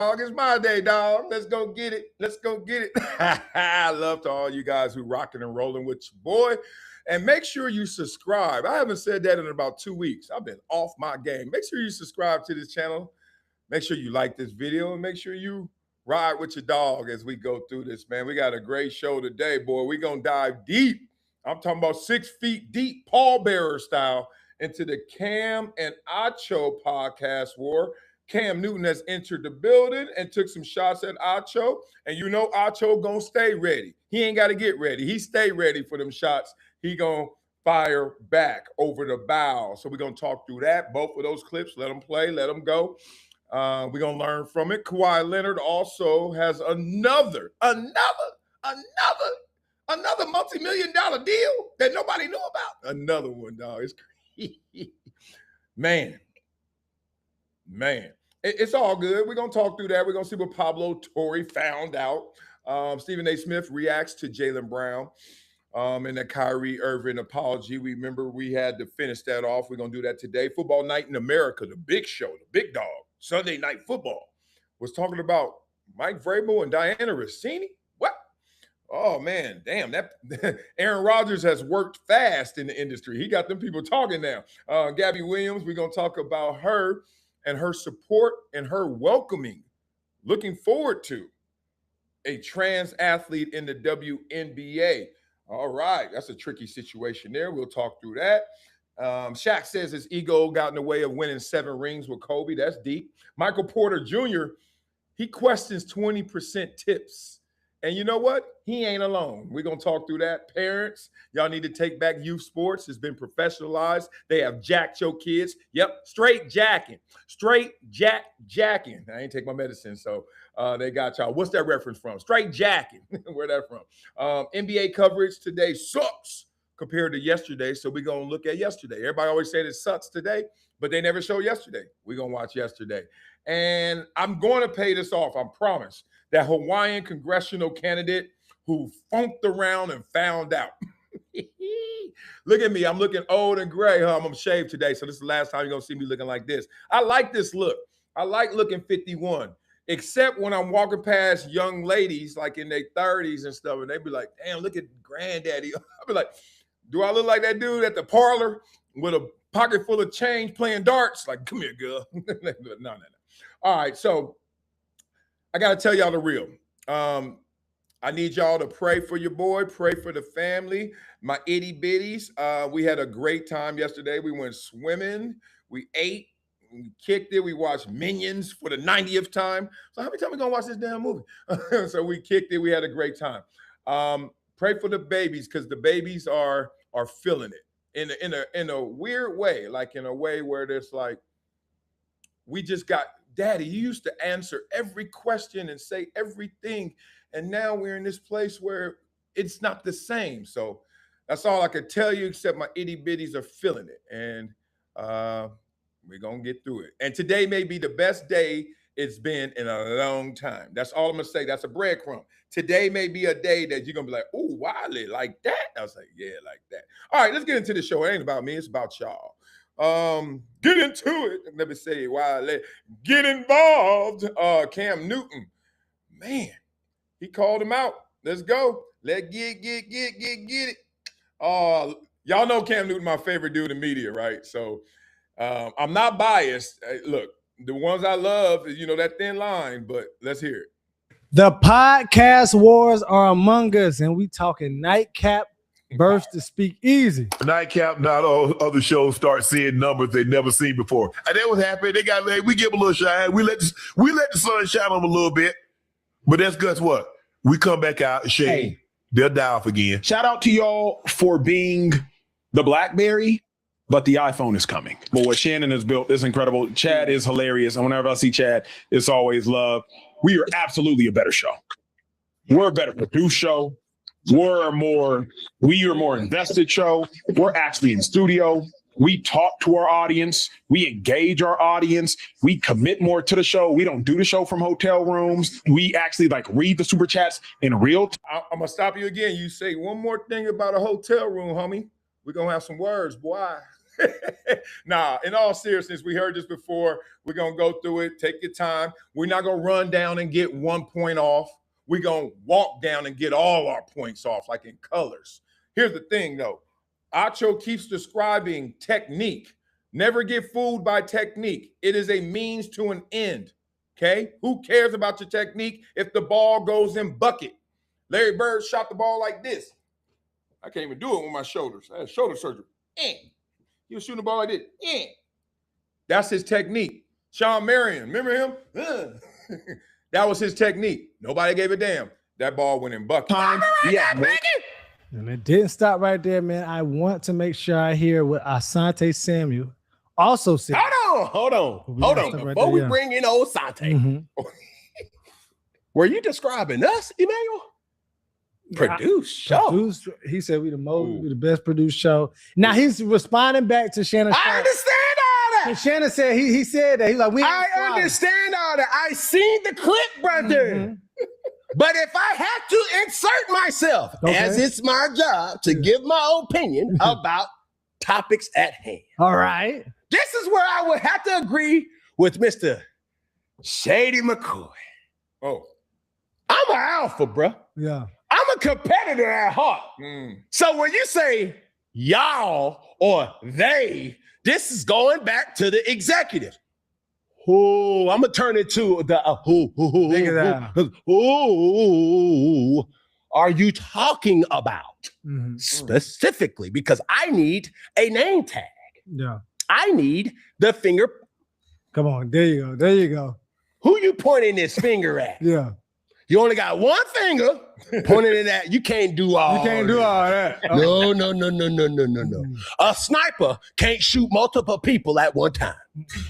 It's my day, dog. Let's go get it. Let's go get it. I love to all you guys who rocking and rolling with your boy. And make sure you subscribe. I haven't said that in about 2 weeks. I've been off my game. Make sure you subscribe to this channel. Make sure you like this video and make sure you ride with your dog as we go through this, man. We got a great show today, boy. We're going to dive deep. I'm talking about 6 feet deep, pallbearer style, into the Cam and Acho podcast war. Cam Newton has entered the building and took some shots at Acho. And you know Acho gonna stay ready. He ain't got to get ready. He stay ready for them shots. He gonna fire back over the bow. So we're gonna talk through that. Both of those clips, let them play, let them go. We're gonna learn from it. Kawhi Leonard also has another multi-million-dollar deal that nobody knew about. Another one, dog. It's crazy. Man. It's all good. We're going to talk through that. We're going to see what Pablo Torre found out. Stephen A. Smith reacts to Jaylen Brown and the Kyrie Irving apology. Remember, we had to finish that off. We're going to do that today. Football Night in America, the big show, the big dog, Sunday Night Football, was talking about Mike Vrabel and Diana Rossini. What? Oh, man, damn. That Aaron Rodgers has worked fast in the industry. He got them people talking now. Gabby Williams, we're going to talk about her and her support and her welcoming, looking forward to a trans athlete in the WNBA. All right, that's a tricky situation there. We'll talk through that. Shaq says his ego got in the way of winning 7 rings with Kobe. That's deep. Michael Porter Jr., he questions 20% tips. And you know what? He ain't alone. We're going to talk through that. Parents, y'all need to take back youth sports. It's been professionalized. They have jacked your kids. Yep, straight jacking. Straight jacking. I ain't take my medicine, so they got y'all. What's that reference from? Straight jacking. Where that from? NBA coverage today sucks compared to yesterday, so we're going to look at yesterday. Everybody always said it sucks today, but they never show yesterday. We're going to watch yesterday. And I'm going to pay this off, I promise. That Hawaiian congressional candidate who funked around and found out. Look at me. I'm looking old and gray. Huh? I'm shaved today, so this is the last time you're going to see me looking like this. I like this look. I like looking 51, except when I'm walking past young ladies like in their 30s and stuff, and they be like, damn, look at granddaddy. I'll be like, do I look like that dude at the parlor with a pocket full of change playing darts? Like, come here, girl. No. All right, so I got to tell y'all the real. I need y'all to pray for your boy, pray for the family, my itty bitties. We had a great time yesterday. We went swimming, we ate, we kicked it. We watched Minions for the 90th time. So how many times we gonna watch this damn movie? So we kicked it. We had a great time. Pray for the babies because the babies are feeling it in a weird way, like in a way where there's like, we just got, Daddy, you used to answer every question and say everything. And now we're in this place where it's not the same. So that's all I could tell you, except my itty bitties are feeling it. And we're going to get through it. And today may be the best day it's been in a long time. That's all I'm going to say. That's a breadcrumb. Today may be a day that you're going to be like, oh, Wiley, like that? I was like, yeah, like that. All right, let's get into the show. It ain't about me. It's about y'all. Get into it. Let me say Wiley. Get involved. Cam Newton. Man, he called him out. Let's go. Let's get it. Y'all know Cam Newton, my favorite dude in media, right? So I'm not biased. Look, the ones I love, you know, that thin line, but let's hear it. The podcast wars are among us, and we talking nightcap versus Speakeasy. Nightcap, not all other shows start seeing numbers they've never seen before. And that was happening. They got, we give a little shine. We let the sun shine on them a little bit. But that's guess what? We come back out, shade. Hey, they'll die off again. Shout out to y'all for being the Blackberry, but the iPhone is coming. But what Shannon has built is incredible. Chad is hilarious. And whenever I see Chad, it's always love. We are absolutely a better show. We're a better produced show. We are a more invested show. We're actually in studio. We talk to our audience. We engage our audience. We commit more to the show. We don't do the show from hotel rooms. We actually read the super chats in real time. I'm going to stop you again. You say one more thing about a hotel room, homie. We're going to have some words, boy. Nah, in all seriousness, we heard this before. We're going to go through it. Take your time. We're not going to run down and get 1 point off. We're going to walk down and get all our points off, like in colors. Here's the thing, though. Acho keeps describing technique. Never get fooled by technique. It is a means to an end, okay? Who cares about your technique if the ball goes in bucket? Larry Bird shot the ball like this. I can't even do it with my shoulders. I had shoulder surgery. He was shooting the ball like this. That's his technique. Sean Marion, remember him? That was his technique. Nobody gave a damn. That ball went in bucket. Yeah. And it didn't stop right there, man. I want to make sure I hear what Asante Samuel also said. Hold on. Before we bring in old Asante, were you describing us, Emmanuel? Produced show. He said we the best produced show. Now he's responding back to Shannon. I understand all that. And Shannon said he said that. He's like, I understand all that. I seen the clip, brother. But if I had to insert myself, as it's my job to give my opinion about topics at hand. All right. This is where I would have to agree with Mr. Shady McCoy. Oh. I'm an alpha, bro. Yeah. I'm a competitor at heart. So when you say y'all or they, this is going back to the executive. Oh, I'm gonna turn it to the who are you talking about specifically? Because I need a name tag. Yeah. I need the finger. Come on, there you go. There you go. Who you pointing this finger at? Yeah. You only got one finger pointing it at. You can't do all. You can't do all that. No. A sniper can't shoot multiple people at one time.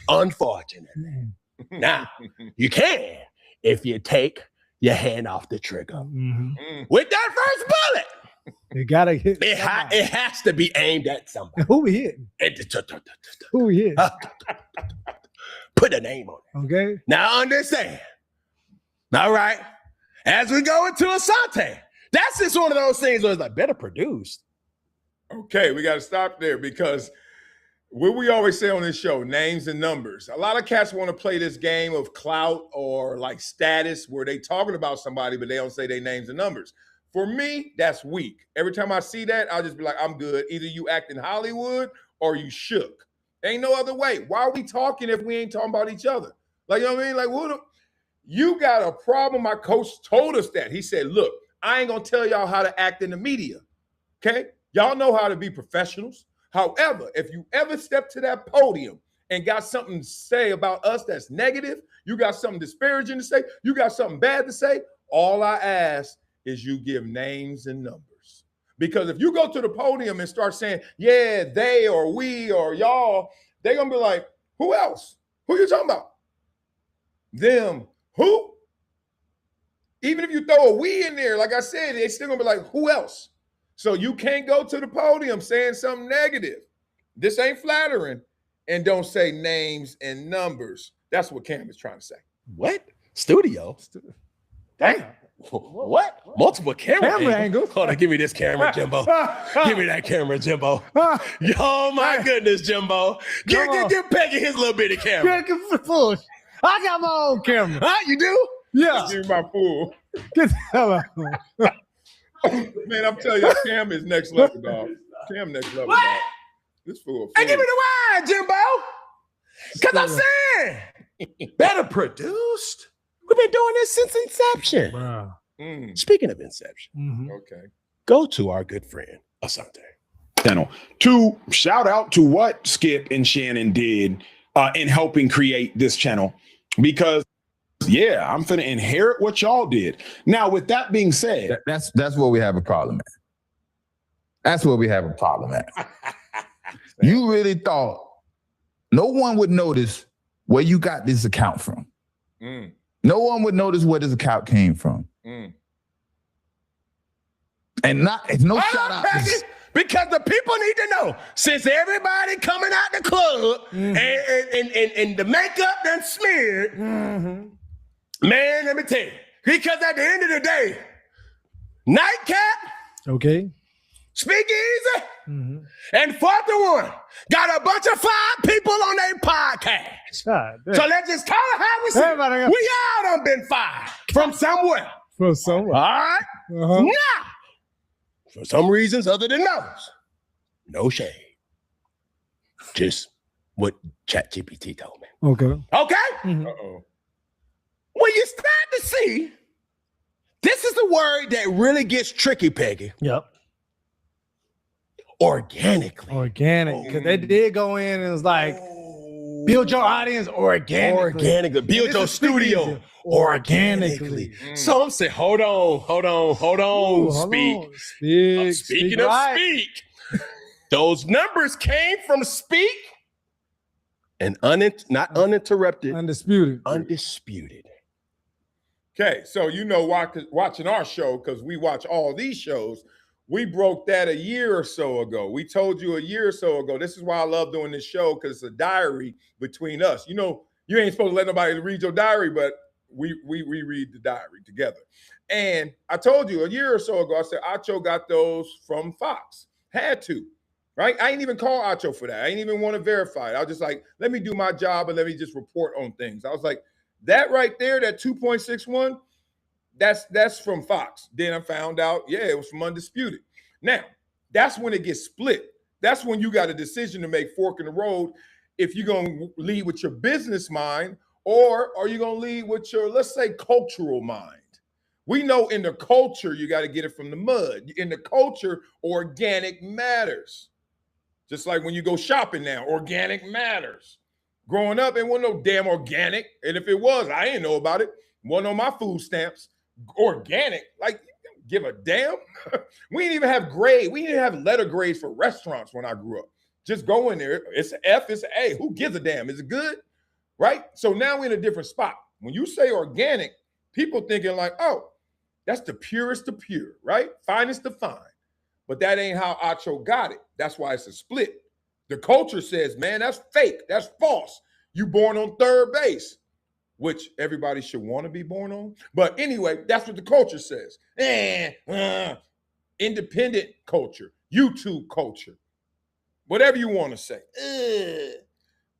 Unfortunately. Now, you can if you take your hand off the trigger. With that first bullet, you gotta hit. It has to be aimed at somebody. Who we hitting? Who we hitting? Put a name on it. Okay. Now understand. All right. As we go into Asante, that's just one of those things where it's like better produced. Okay, we got to stop there because what we always say on this show, names and numbers. A lot of cats want to play this game of clout or like status where they talking about somebody, but they don't say their names and numbers. For me, that's weak. Every time I see that, I'll just be like, I'm good. Either you act in Hollywood or you shook. Ain't no other way. Why are we talking if we ain't talking about each other? Like, you know what I mean? Like, what? You got a problem. My coach told us that. He said, look, I ain't going to tell y'all how to act in the media. Okay? Y'all know how to be professionals. However, if you ever step to that podium and got something to say about us that's negative, you got something disparaging to say, you got something bad to say, all I ask is you give names and numbers. Because if you go to the podium and start saying, yeah, they or we or y'all, they're going to be like, who else? Who you talking about? Them. Who? Even if you throw a we in there, like I said, they still gonna be like, who else? So you can't go to the podium saying something negative. This ain't flattering. And don't say names and numbers. That's what Cam is trying to say. What? Studio? Damn. What? Multiple camera angles? Hold on, give me this camera, Jimbo. Give me that camera, Jimbo. Oh my goodness, Jimbo. Give Peggy his little bitty camera. I got my own camera. Huh? You do? Yeah. Give me my fool. Get the hell out. Man, I'm telling you, Cam is next level, dog. Cam next level, dog. This fool. Hey, give me the wine, Jimbo. Because I'm saying, better produced. We've been doing this since inception. Wow. Speaking of inception, okay, go to our good friend, Asante. Channel. To shout out to what Skip and Shannon did in helping create this channel, because I'm finna inherit what y'all did. Now, with that being said, that's where we have a problem at. That's where we have a problem at. You really thought no one would notice where you got this account from. No one would notice where this account came from. And it's no shout out. Because the people need to know, since everybody coming out the club and the makeup done smeared, man, let me tell you, because at the end of the day, Nightcap, Speakeasy. Mm-hmm. And fourth one, got a bunch of 5 people on their podcast. God, So let's just call it how we see Everybody it. got- We all done been fired from somewhere. from All somewhere. right? Uh-huh. Now, for some reasons other than those, no shade. Just what ChatGPT told me. Okay. Okay? Mhm. Uh-oh. When you start to see, this is the word that really gets tricky, Peggy. Yep. Organically. Organic. Because they did go in and it was like, build your audience organically. Organically. Build This your is studio Speakeasy. organically. Some say, hold on, Ooh, hold speak. on. Speak. Speaking of right. speak, those numbers came from speak and not uninterrupted, Undisputed. undisputed. Okay, so you know, watching our show, because we watch all these shows, we broke that a year or so ago. We told you a year or so ago. This is why I love doing this show, because it's a diary between us. You know, you ain't supposed to let nobody read your diary, but we read the diary together. And I told you a year or so ago, I said, Acho got those from Fox. Had to, right? I ain't even call Acho for that. I ain't even want to verify it. I was just like, let me do my job and let me just report on things. I was like, that right there, that 2.61, that's from Fox. Then I found out, yeah, it was from Undisputed. Now, that's when it gets split. That's when you got a decision to make, fork in the road, if you're going to lead with your business mind or are you going to lead with your, let's say, cultural mind. We know in the culture, you got to get it from the mud. In the culture, organic matters. Just like when you go shopping now, organic matters. Growing up, it wasn't no damn organic. And if it was, I didn't know about it. Wasn't on my food stamps. Organic, like, give a damn. We didn't even have grade. We didn't have letter grades for restaurants when I grew up. Just go in there. It's an F, it's an A. Who gives a damn? Is it good? Right? So now we're in a different spot. When you say organic, people thinking like, oh, that's the purest of pure, right? Finest of fine. But that ain't how Acho got it. That's why it's a split. The culture says, man, that's fake. That's false. You born on third base, which everybody should want to be born on. But anyway, that's what the culture says. Independent culture, YouTube culture, whatever you want to say.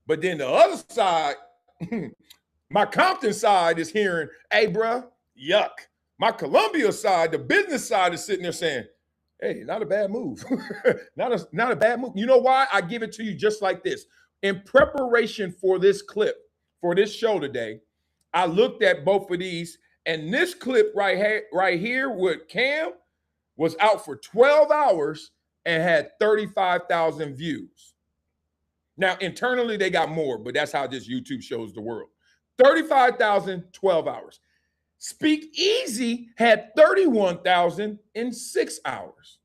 But then the other side, my Compton side is hearing, hey, bruh, yuck. My Columbia side, the business side is sitting there saying, hey, not a bad move. not a bad move. You know why? I give it to you just like this. In preparation for this clip, for this show today, I looked at both of these, and this clip right here with Cam was out for 12 hours and had 35,000 views. Now, internally, they got more, but that's how this YouTube shows the world. 35,000, 12 hours. Speakeasy had 31,000 in 6 hours.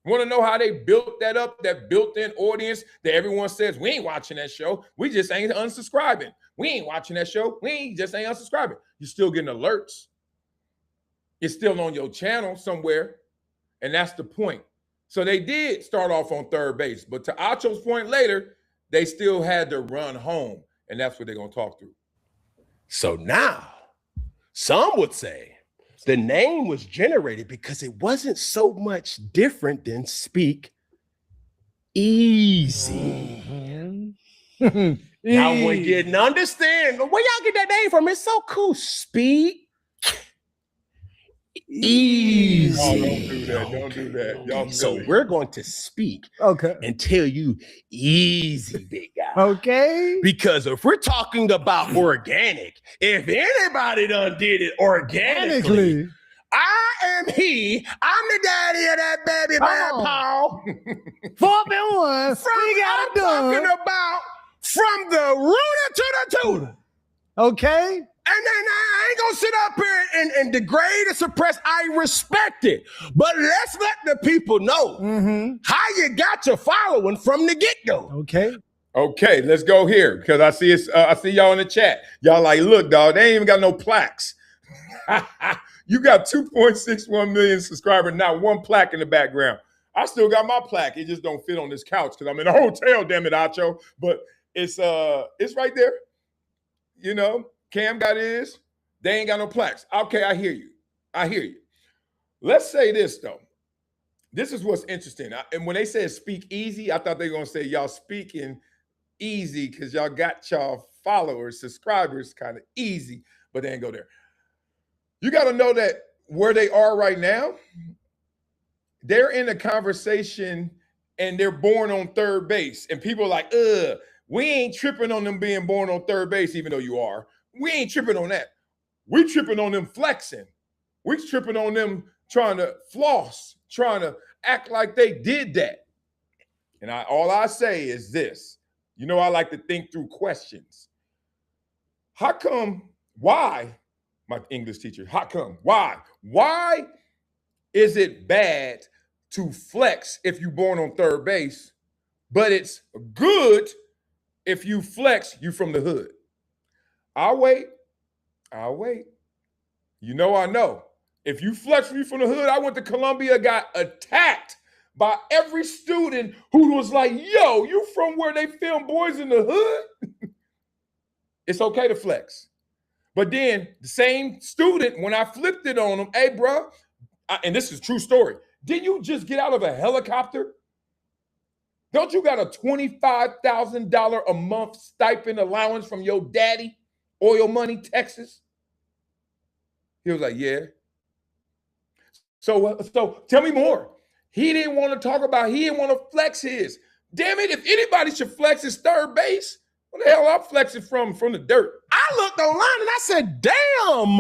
Want to know how they built that up, that built-in audience that everyone says, we ain't watching that show. We just ain't unsubscribing. We ain't watching that show. We just ain't unsubscribing. You're still getting alerts. It's still on your channel somewhere. And that's the point. So they did start off on third base. But to Acho's point later, they still had to run home. And that's what they're going to talk through. So now, some would say the name was generated because it wasn't so much different than Speakeasy. Now we're getting understand where y'all get that name from. It's so cool. Speakeasy. Oh, don't do that. Don't do that. Y'all So silly. we're going to speak Okay. and tell you easy, big guy. Okay. Because if we're talking about organic, if anybody done did it organically, I am he. I'm the daddy of that baby man, Paul. 4-1. We got it I'm done. talking about from the rooter to the tutor. Okay. And then I ain't gonna sit up here and degrade and suppress. I respect it. But let's let the people know how you got your following from the get-go. Okay. Okay, let's go here because I see it's, I see y'all in the chat. Y'all like, look, dog, they ain't even got no plaques. You got 2.61 million subscribers, not one plaque in the background. I still got my plaque. It just don't fit on this couch because I'm in a hotel, damn it, Acho. But it's right there. You know, Cam got his. They ain't got no plaques. Okay, I hear you. I hear you. Let's say this, though. this is what's interesting. And when they said speak easy, I thought they were gonna say y'all speaking easy because y'all got y'all followers, subscribers kind of easy, but they ain't go there. You got to know that where they are right now, they're in a conversation and they're born on third base. And people are like, we ain't tripping on them being born on third base, even though you are. We ain't tripping on that. We tripping on them flexing. We tripping on them trying to floss, trying to act like they did that. And all I say is this. You know, I like to think through questions. How come, why, my English teacher, how come, why? Why is it bad to flex if you're born on third base, but it's good if you flex, you from the hood? I'll wait. You know I know. If you flex me from the hood, I went to Columbia, got attacked by every student who was like, yo, you from where they film Boys in the Hood? It's okay to flex. But then the same student, when I flipped it on him, hey, bro, and this is a true story, didn't you just get out of a helicopter? Don't you got a $25,000 a month stipend allowance from your daddy, Oil Money, Texas? He was like, yeah. So tell me more. He didn't want to talk about, he didn't want to flex his. Damn it, if anybody should flex his third base, what the hell I'm flexing from the dirt? I looked online and I said, damn.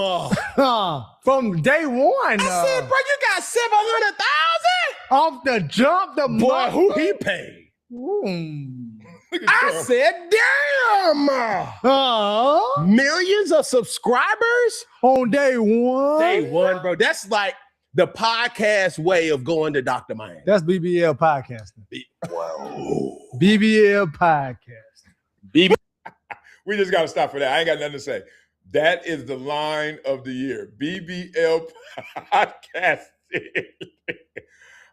From day one. I said, bro, you got 700,000? Off the jump, the Boy, who he paid? I said, damn. Millions of subscribers? On day one? Day one, bro. That's like the podcast way of going to Dr. Miami. That's BBL podcasting. Wow. BBL podcasting. We just got to stop for that. I ain't got nothing to say. That is the line of the year. BBL podcasting.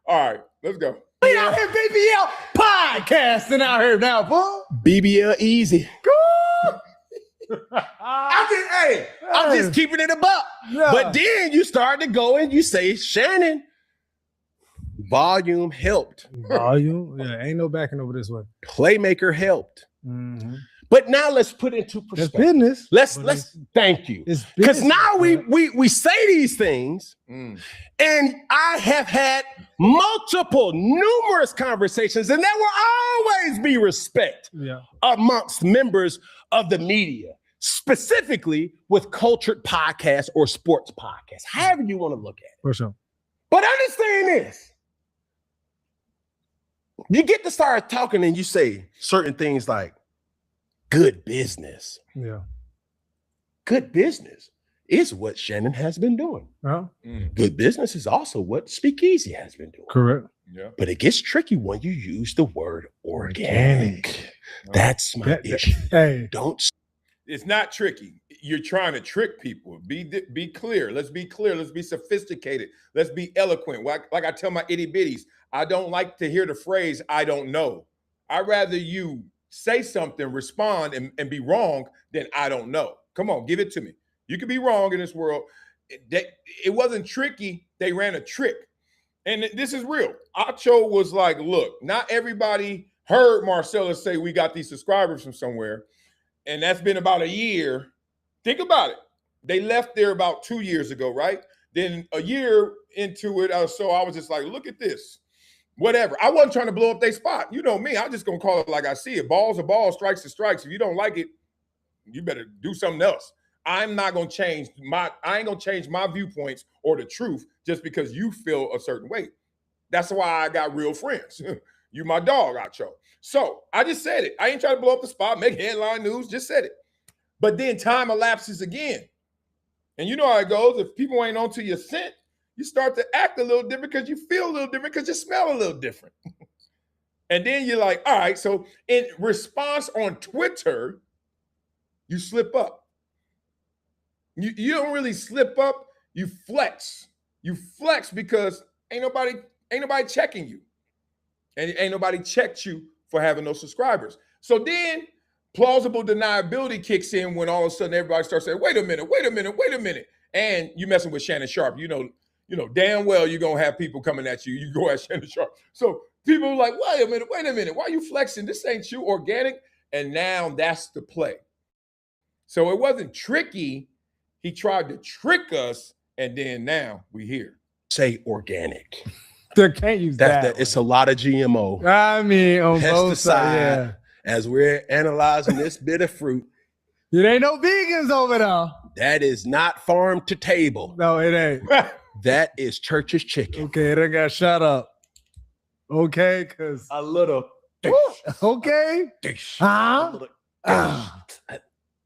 All right, let's go. We out here BBL podcasting out here now, boy. BBL easy. I'm just keeping it a buck. Yeah. But then you start to go and you say, Shannon, volume helped. Volume? Yeah, ain't no backing over this way. Playmaker helped. Mm-hmm. But now let's put it into That's perspective. business. Let's thank you. It's Because business, now man. we say these things, and I have had numerous conversations, and there will always be respect amongst members of the media, specifically with cultured podcasts or sports podcasts, however you want to look at it. For sure. But understand this. You get to start talking and you say certain things like, good business. Yeah. Good business is what Shannon has been doing. Good business is also what Speakeasy has been doing. Correct. Yeah. But it gets tricky when you use the word organic. That's my issue. Hey. Don't. It's not tricky. You're trying to trick people. Be clear. Let's be clear. Let's be sophisticated. Let's be eloquent. Like I tell my itty bitties, I don't like to hear the phrase, I don't know. I'd rather you say something, respond, and be wrong than I don't know. Come on, give it to me. You can be wrong in this world. It wasn't tricky. They ran a trick. And this is real. Acho was like, look, not everybody heard Marcellus say we got these subscribers from somewhere. And that's been about a year. Think about it. They left there about 2 years ago, right? Then a year into it, so I was just like, look at this. Whatever. I wasn't trying to blow up their spot. You know me. I'm just going to call it like I see it. Balls are balls, strikes are strikes. If you don't like it, you better do something else. I'm not going to change I ain't going to change my viewpoints or the truth just because you feel a certain way. That's why I got real friends. You my dog, Acho. So I just said it. I ain't trying to blow up the spot, make headline news, just said it. But then time elapses again. And you know how it goes. If people ain't onto your scent, you start to act a little different because you feel a little different because you smell a little different. And then you're like, all right, so in response on Twitter, you slip up. You don't really slip up, you flex. You flex because ain't nobody checking you. And ain't nobody checked you for having no subscribers. So then plausible deniability kicks in when all of a sudden everybody starts saying, wait a minute. And you messing with Shannon Sharpe. You know you know, damn well you're gonna have people coming at you. You go at Shannon Sharpe. So people are like, wait a minute, why are you flexing? This ain't you, organic. And now that's the play. So it wasn't tricky. He tried to trick us, and then now we here. Say organic. They can't use that. It's a lot of GMO. I mean, on both sides, Pesticide. As we're analyzing this bit of fruit, it ain't no vegans over there. that is not farm to table. No, it ain't. That is church's chicken. Okay, they got shut up. Okay, because A little. okay. A Huh? little. Ah.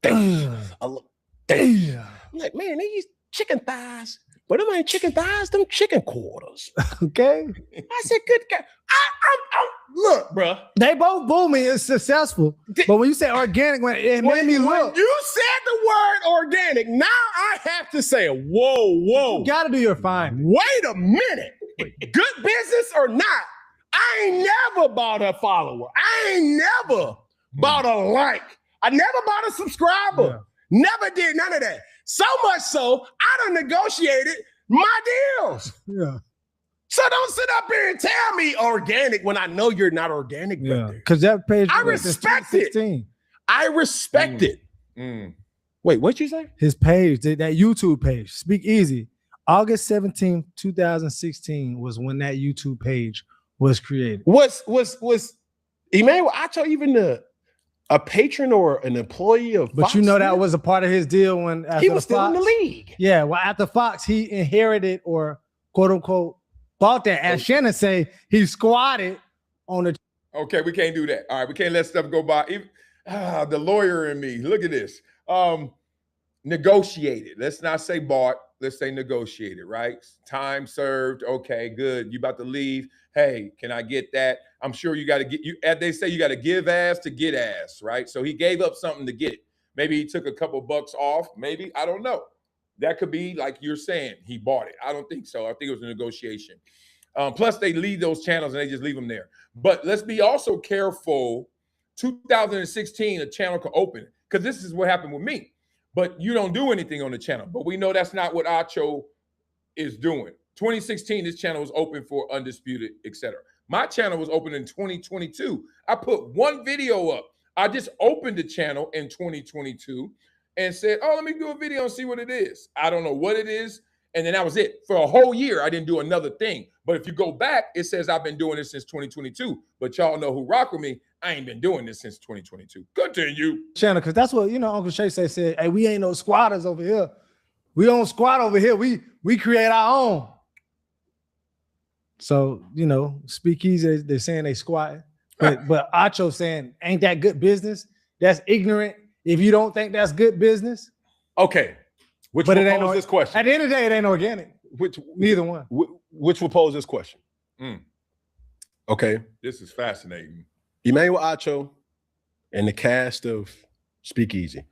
A little. Damn. I'm like, man, they use chicken thighs, but them ain't chicken thighs, them chicken quarters. Okay. I said, good God. Look, bruh. They both booming. It's successful. But when you say organic, it made me When look. you said the word organic, now I have to say, whoa. You gotta do your fine. Wait a minute. Good business or not, I ain't never bought a follower. I ain't never bought a like. I never bought a subscriber. Yeah. Never did none of that. So much so, I done negotiated my deals. Yeah. So don't sit up here and tell me organic when I know you're not organic. Yeah. brother. Because that page, I was since respect it. 2016. I respect it. Wait, what'd you say? His page, that YouTube page, Speakeasy, August 17th, 2016 was when that YouTube page was created. Was Emmanuel Acho even a patron or an employee of But Fox you know that News? was a part of his deal when after He was the still in the Fox- league. Yeah, well, after Fox, he inherited or quote unquote bought that. As Shannon say, he squatted on the. Okay, we can't do that. All right, we can't let stuff go by. Even, the lawyer in me, look at this. Negotiated. Let's not say bought. Let's say negotiated, right? Time served. Okay, good. You about to leave. Hey, can I get that? I'm sure you got to get you. As they say, you got to give ass to get ass, right? So he gave up something to get it. Maybe he took a couple bucks off. Maybe, I don't know. That could be like you're saying, he bought it. I don't think so. I think it was a negotiation. Plus, they leave those channels and they just leave them there. But let's be also careful. 2016, a channel could open because this is what happened with me. But you don't do anything on the channel. But we know that's not what Acho is doing. 2016, this channel was open for Undisputed, etc. My channel was open in 2022. I put one video up. I just opened the channel in 2022 and said, oh, let me do a video and see what it is. I don't know what it is. And then that was it. For a whole year, I didn't do another thing. But if you go back, it says I've been doing this since 2022. But y'all know who rock with me. I ain't been doing this since 2022. Continue. Channel, because that's what Uncle Shay said, hey, we ain't no squatters over here. We don't squat over here. We create our own. So, Speakeasy, they're saying they squatting. But Acho saying, ain't that good business? That's ignorant. If you don't think that's good business. Okay. Which will pose this question? At the end of the day, it ain't organic. Neither one. Which will pose this question? Okay. This is fascinating. Emmanuel Acho and the cast of Speakeasy,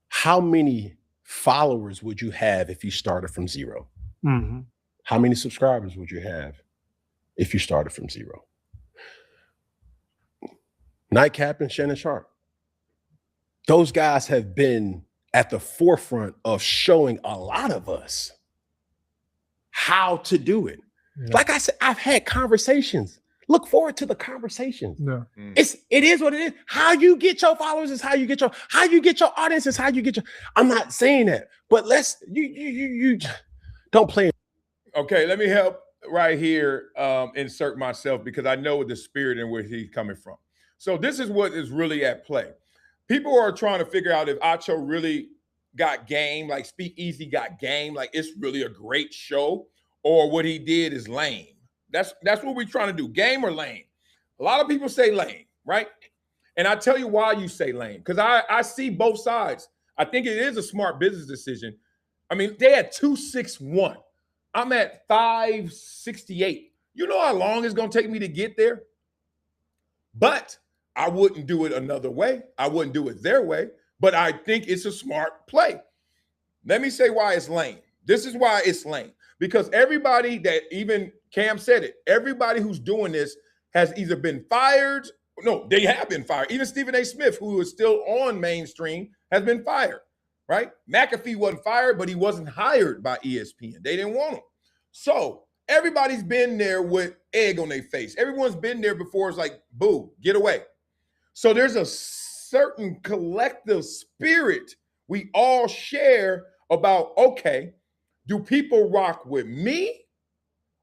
how many followers would you have if you started from zero? Mm-hmm. How many subscribers would you have if you started from zero? Nightcap and Shannon Sharpe. Those guys have been at the forefront of showing a lot of us how to do it. Yeah. Like I said, I've had conversations. Look forward to the conversations. Yeah. It is what it is. How you get your followers is how you get your audience is how you get your. I'm not saying that, but let's you don't play. Okay, let me help right here insert myself because I know the spirit in which he's coming from. So this is what is really at play. People are trying to figure out if Acho really got game, like Speakeasy got game, like it's really a great show, or what he did is lame. That's what we're trying to do, game or lame. A lot of people say lame, right? And I tell you why you say lame, because I see both sides. I think it is a smart business decision. I mean, they had 261. I'm at 568. You know how long it's going to take me to get there? But I wouldn't do it another way. I wouldn't do it their way, but I think it's a smart play. Let me say why it's lame. This is why it's lame. Because everybody that, even Cam said it, everybody who's doing this has either been fired. No, they have been fired. Even Stephen A. Smith, who is still on mainstream, has been fired, right? McAfee wasn't fired, but he wasn't hired by ESPN. They didn't want him. So everybody's been there with egg on their face. Everyone's been there before. It's like, boo, get away. So there's a certain collective spirit we all share about, okay, do people rock with me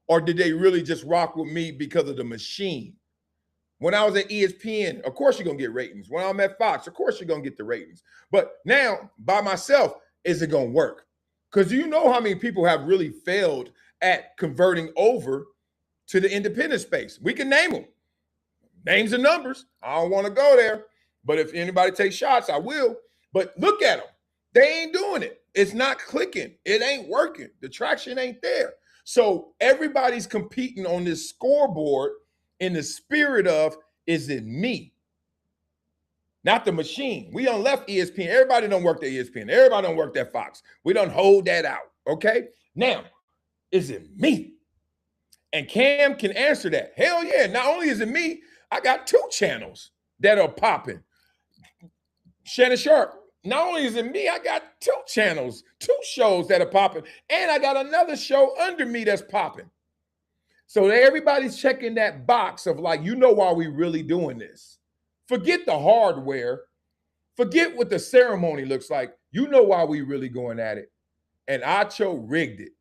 or did they really just rock with me because of the machine? When I was at ESPN, of course you're going to get ratings. When I'm at Fox, of course you're going to get the ratings. But now, by myself, is it going to work? Because you know how many people have really failed at converting over to the independent space. We can name them. Names and numbers. I don't want to go there. But if anybody takes shots, I will. But look at them. They ain't doing it. It's not clicking. It ain't working. The traction ain't there. So everybody's competing on this scoreboard in the spirit of, is it me? Not the machine. We done left ESPN. Everybody don't work at ESPN. Everybody don't work at Fox. We done hold that out, okay? Now, is it me? And Cam can answer that. Hell yeah. Not only is it me, I got 2 channels that are popping. Shannon Sharpe. Not only is it me, I got 2 channels, 2 shows that are popping. And I got another show under me that's popping. So everybody's checking that box of like, you know why we really doing this. Forget the hardware. Forget what the ceremony looks like. You know why we really going at it. And Acho rigged it.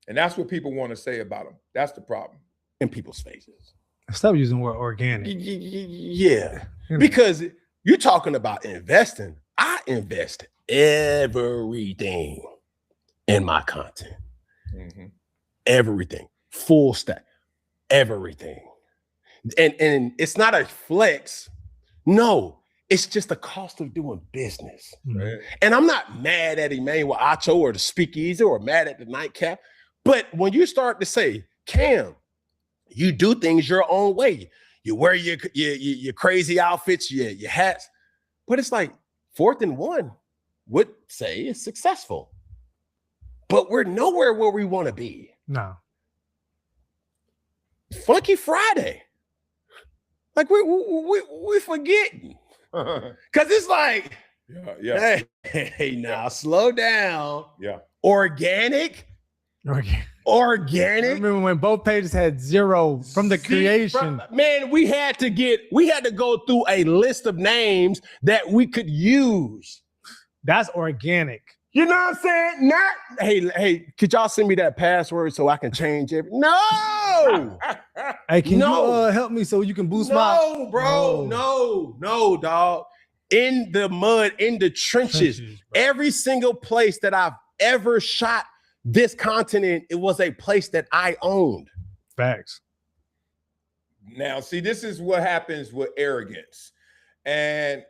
And that's what people want to say about him. That's the problem. In people's faces. Stop using the word organic. Yeah. Because you're talking about investing. I invest everything in my content. Mm-hmm. Everything. Full stack. Everything. And it's not a flex. No, it's just the cost of doing business. Right. And I'm not mad at Emmanuel Acho or the Speakeasy or mad at the Nightcap. But when you start to say, Cam, you do things your own way. You wear your crazy outfits, your hats. But it's like 4th and 1 would say it's successful. But we're nowhere where we want to be. No. Funky Friday. Like we forgetting. Because it's like, hey, now slow down. Yeah. Organic. I remember when both pages had 0 from the creation. Man, we had to go through a list of names that we could use. That's organic. You know what I'm saying? Not, hey, could y'all send me that password so I can change it? No. Hey, can you help me so you can boost my? No, bro. No, dog. In the mud, in the trenches, every single place that I've ever shot this content in, it was a place that I owned. Facts. Now, see, this is what happens with arrogance. And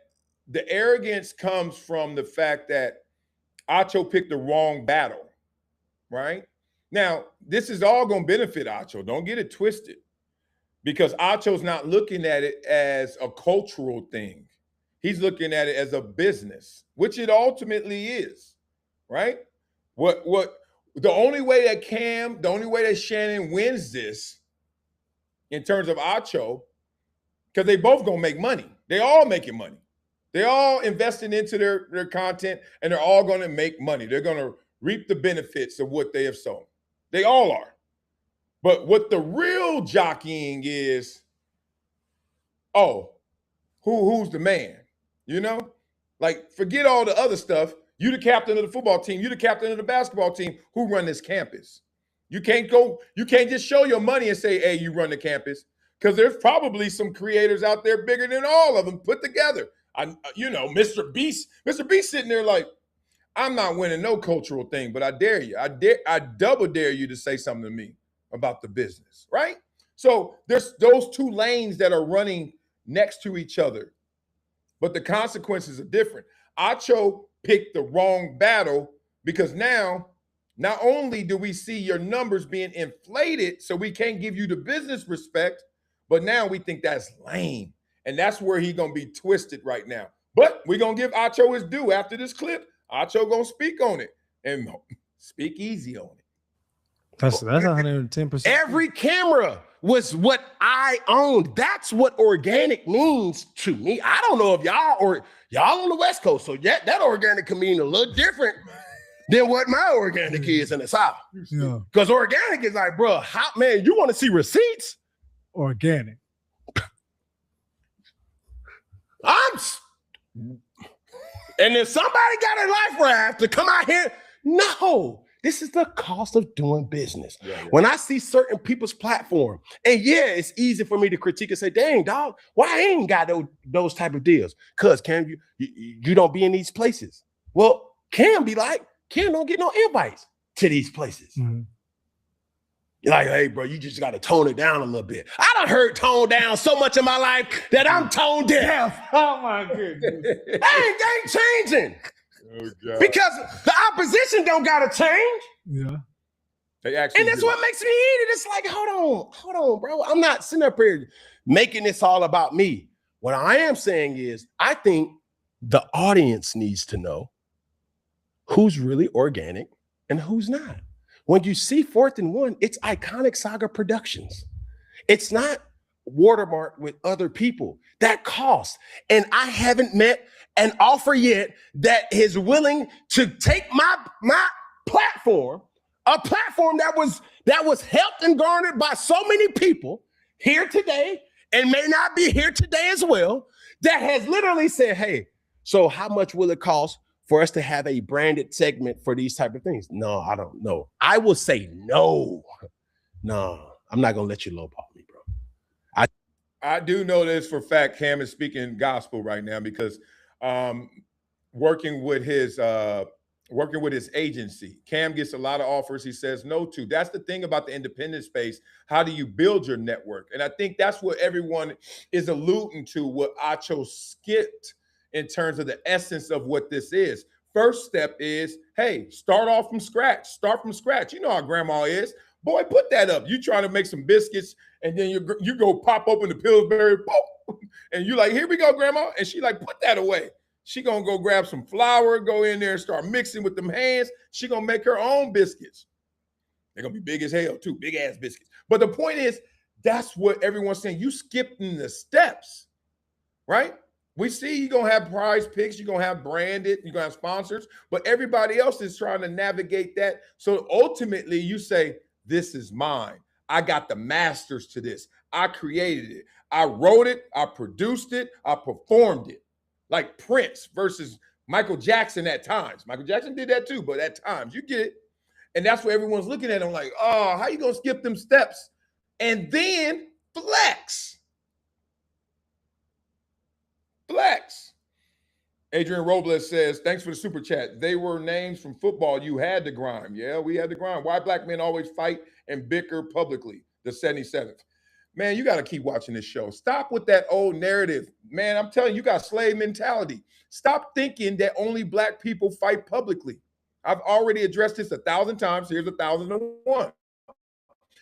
the arrogance comes from the fact that Acho picked the wrong battle, right? Now, this is all going to benefit Acho. Don't get it twisted. Because Acho's not looking at it as a cultural thing. He's looking at it as a business, which it ultimately is, right? The only way that Shannon wins this in terms of Acho, because they both gonna make money. They all making money. They all investing into their content, and they're all gonna make money. They're gonna reap the benefits of what they have sown. They all are. But what the real jockeying is, who's the man? You know? Like, forget all the other stuff. You the captain of the football team. You the captain of the basketball team. Who run this campus? You can't just show your money and say, hey, you run the campus. Because there's probably some creators out there bigger than all of them put together. Mr. Beast sitting there like, I'm not winning no cultural thing, but I dare you. I double dare you to say something to me about the business, right? So there's those 2 lanes that are running next to each other, but the consequences are different. Acho picked the wrong battle because now not only do we see your numbers being inflated so we can't give you the business respect, but now we think that's lame. And that's where he's going to be twisted right now. But we're going to give Acho his due after this clip. Acho going to speak on it and speak easy on it. That's 110%. Every camera was what I owned. That's what organic means to me. I don't know if y'all on the West Coast, so that organic can mean a little different than what my organic is in the South. Yeah. Because organic is like, bro, how, man, you want to see receipts? Organic. And then somebody got a life raft to come out here. No, this is the cost of doing business. Yeah. When I see certain people's platform, and yeah, it's easy for me to critique and say, dang, dog, why I ain't got those type of deals? Because Cam, you don't be in these places. Well, Cam be like, Cam don't get no invites to these places. Mm-hmm. You're like, hey, bro, you just got to tone it down a little bit. I done heard tone down so much in my life that I'm toned down. Oh my goodness. Ain't changing. Oh, God. Because the opposition don't got to change. Yeah. They actually And that's do. what makes me eat it. It's like, hold on, bro. I'm not sitting up here making this all about me. What I am saying is, I think the audience needs to know who's really organic and who's not. When you see 4th and 1, it's Iconic Saga Productions. It's not watermarked with other people. That costs. And I haven't met an offer yet that is willing to take my platform, a platform that was helped and garnered by so many people here today and may not be here today as well, that has literally said, hey, so how much will it cost for us to have a branded segment for these type of things? No, I don't know. I will say no. No, I'm not gonna let you lowball me, bro. I do know this for a fact. Cam is speaking gospel right now because working with his agency, Cam gets a lot of offers he says no to. That's the thing about the independent space. How do you build your network? And I think that's what everyone is alluding to, what Acho skipped in terms of the essence of what this is. First step is, hey, start off from scratch. Start from scratch. You know how grandma is. Boy, put that up. You trying to make some biscuits, and then you go pop open the Pillsbury, boom, and you like, here we go, grandma. And she like, put that away. She gonna go grab some flour, go in there and start mixing with them hands. She gonna make her own biscuits. They're gonna be big as hell too, big ass biscuits. But the point is, that's what everyone's saying. You skipping the steps, right? We see you're going to have prize picks, you're going to have branded, you're going to have sponsors, but everybody else is trying to navigate that. So ultimately you say, this is mine. I got the masters to this. I created it. I wrote it. I produced it. I performed it. Like Prince versus Michael Jackson at times. Michael Jackson did that too, but at times you get it. And that's what everyone's looking at. I'm like, oh, how you going to skip them steps? And then flex. Flex. Adrian Robles says, thanks for the super chat. They were names from football. You had to grind. Yeah, we had to grind. Why black men always fight and bicker publicly? The 77th. Man, you got to keep watching this show. Stop with that old narrative. Man, I'm telling you, you got slave mentality. Stop thinking that only black people fight publicly. I've already addressed this 1,000 times. Here's 1,001.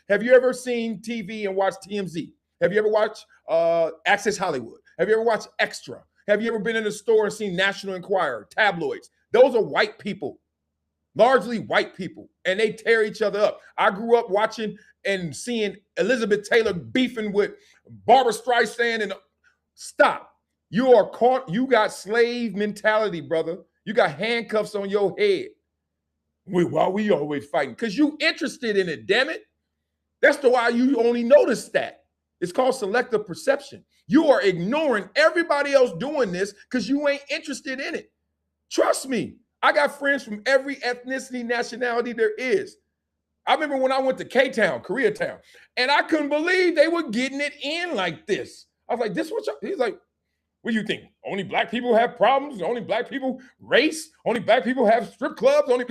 Have you ever seen TV and watched TMZ? Have you ever watched Access Hollywood? Have you ever watched Extra? Have you ever been in a store and seen National Enquirer, tabloids? Those are white people, largely white people, and they tear each other up. I grew up watching and seeing Elizabeth Taylor beefing with Barbara Streisand. And stop. You are caught. You got slave mentality, brother. You got handcuffs on your head. Why we always fighting? Because you interested in it, damn it. That's the why you only notice that. It's called selective perception. You are ignoring everybody else doing this because you ain't interested in it. Trust me, I got friends from every ethnicity, nationality there is. I remember when I went to K-Town, Koreatown, and I couldn't believe they were getting it in like this. I was like, this what y'all? He's like, what do you think? Only black people have problems? Only black people race? Only black people have strip clubs? Only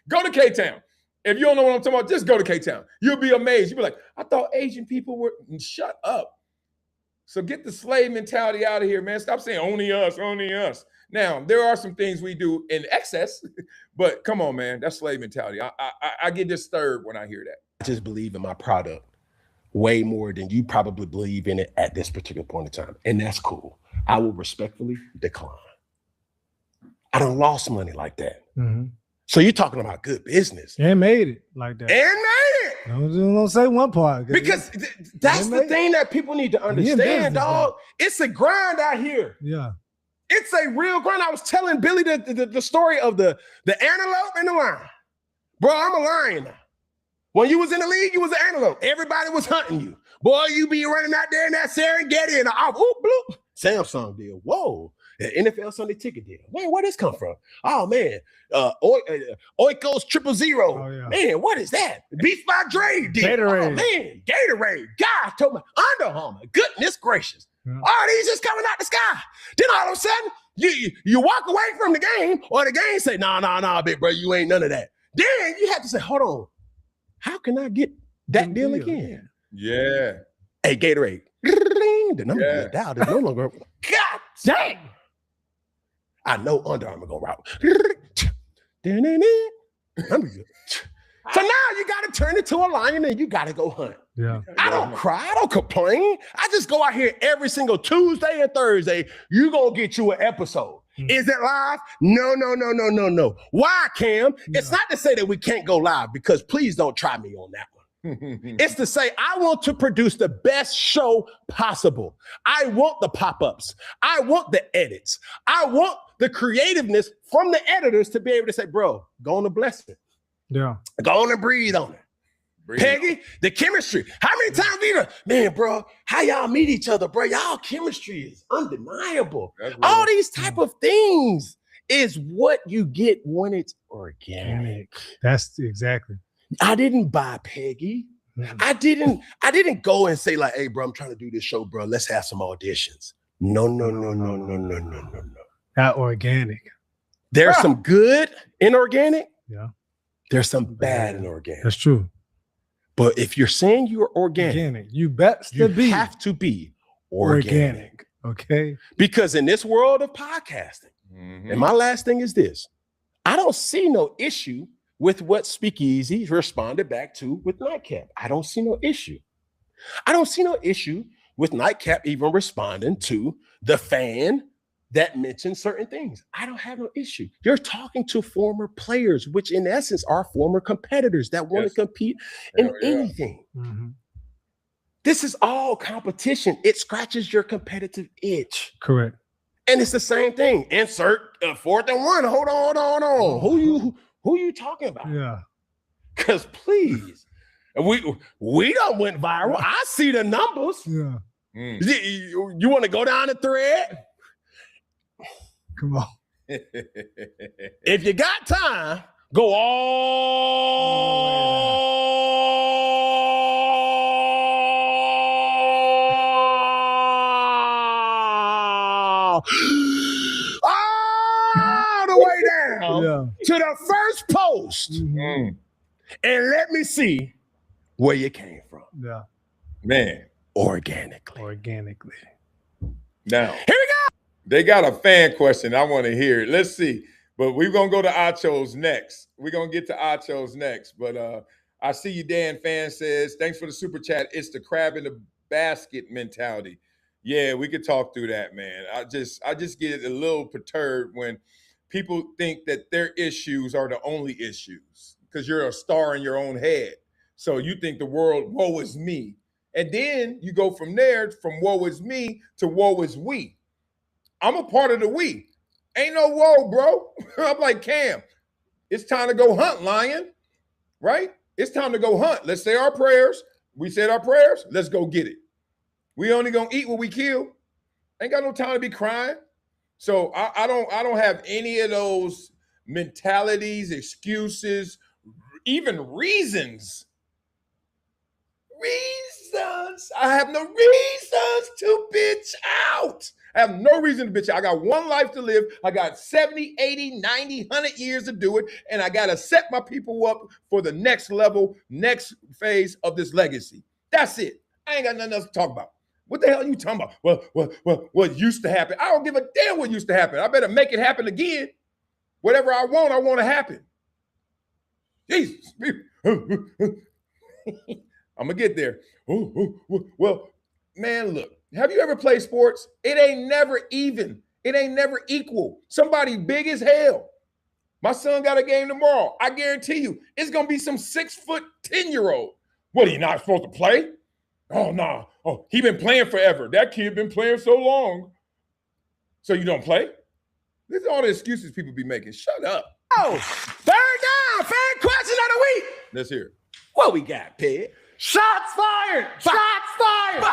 Go to K-Town. If you don't know what I'm talking about, just go to K-Town. You'll be amazed. You'll be like, I thought Asian people were, shut up. So get the slave mentality out of here, man. Stop saying only us, only us. Now, there are some things we do in excess, but come on, man. That's slave mentality. I get disturbed when I hear that. I just believe in my product way more than you probably believe in it at this particular point in time. And that's cool. I will respectfully decline. I done lost money like that. Mm-hmm. So you're talking about good business. And made it like that. And made it. I'm gonna say one part. Because that's the thing that people need to understand, dog. It's a grind out here. Yeah. It's a real grind. I was telling Billy the story of the antelope and the lion. Bro, I'm a lion now. When you was in the league, you was an antelope. Everybody was hunting you. Boy, you be running out there in that Serengeti and off, oop, bloop. Samsung deal. Whoa. The NFL Sunday ticket deal. Man, where this come from? Oh, man. Oikos 000. Oh, yeah. Man, what is that? Beats by Dre deal. Gatorade. Oh, man. Gatorade. God told me. Under Armour. Goodness gracious. Yeah. All these just coming out the sky. Then all of a sudden, you walk away from the game, or the game say, nah, big bro, you ain't none of that. Then you have to say, hold on. How can I get that deal again? Yeah. Hey, Gatorade. The number you dialed is no longer. God dang. I know Under Armour go route. So now you got to turn into a lion and you got to go hunt. Yeah. I don't cry. I don't complain. I just go out here every single Tuesday and Thursday. You going to get you an episode. Is it live? No. Why, Cam? It's not to say that we can't go live, because please don't try me on that one. It's to say I want to produce the best show possible. I want the pop-ups. I want the edits. I want the creativeness from the editors to be able to say, bro, go on and bless it. Yeah. Go on and breathe on it. Peggy, the chemistry. How many times we man, bro, how y'all meet each other, bro? Y'all chemistry is undeniable. All these type of things is what you get when it's organic. That's exactly. I didn't buy Peggy. I didn't go and say like, hey, bro, I'm trying to do this show, bro. Let's have some auditions. No. Not organic. There's some good in organic. Yeah. There's some bad in organic. That's true. But if you're saying you're organic, you best to be. Have to be organic. Okay. Because in this world of podcasting, and my last thing is this, I don't see no issue with what Speakeasy responded back to with Nightcap. I don't see no issue. I don't see no issue with Nightcap even responding to the fan that mentioned certain things. I don't have no issue. You're talking to former players, which in essence are former competitors that want to compete in anything. This is all competition. It scratches your competitive itch. Correct. And it's the same thing. Insert 4th and 1. Hold on. Who you talking about? Yeah. Because please, we done went viral. I see the numbers. Yeah. You want to go down the thread? Come on. If you got time, go all the way down to the first post. And let me see where you came from. Yeah. Man. Organically. Now, here we go. They got a fan question. I want to hear it. Let's see. But we're going to go to Acho's next. We're going to get to Acho's next. But I see you, Dan Fan says, thanks for the super chat. It's the crab in the basket mentality. Yeah, we could talk through that, man. I just get a little perturbed when people think that their issues are the only issues because you're a star in your own head. So you think the world, woe is me. And then you go from there, from woe is me to woe is we. I'm a part of the we. Ain't no whoa, bro. I'm like, Cam, it's time to go hunt, lion, right? It's time to go hunt. Let's say our prayers. We said our prayers. Let's go get it. We only gonna eat what we kill. Ain't got no time to be crying. So I don't have any of those mentalities, excuses, even reasons. I have no reasons to bitch out. I have no reason to bitch out. I got one life to live. I got 70, 80, 90, 100 years to do it. And I got to set my people up for the next level, next phase of this legacy. That's it. I ain't got nothing else to talk about. What the hell are you talking about? Well, what used to happen? I don't give a damn what used to happen. I better make it happen again. Whatever I want to happen. Jesus. I'm going to get there. Well, man, look. Have you ever played sports? It ain't never even. It ain't never equal. Somebody big as hell. My son got a game tomorrow. I guarantee you, it's going to be some 6'10" -year-old. What, are you not supposed to play? Oh, no. Oh, he been playing forever. That kid been playing so long. So you don't play? These are all the excuses people be making. Shut up. Oh, third down. Fan question of the week. Let's hear it. What we got, Pig? Shots fired! Shots fired!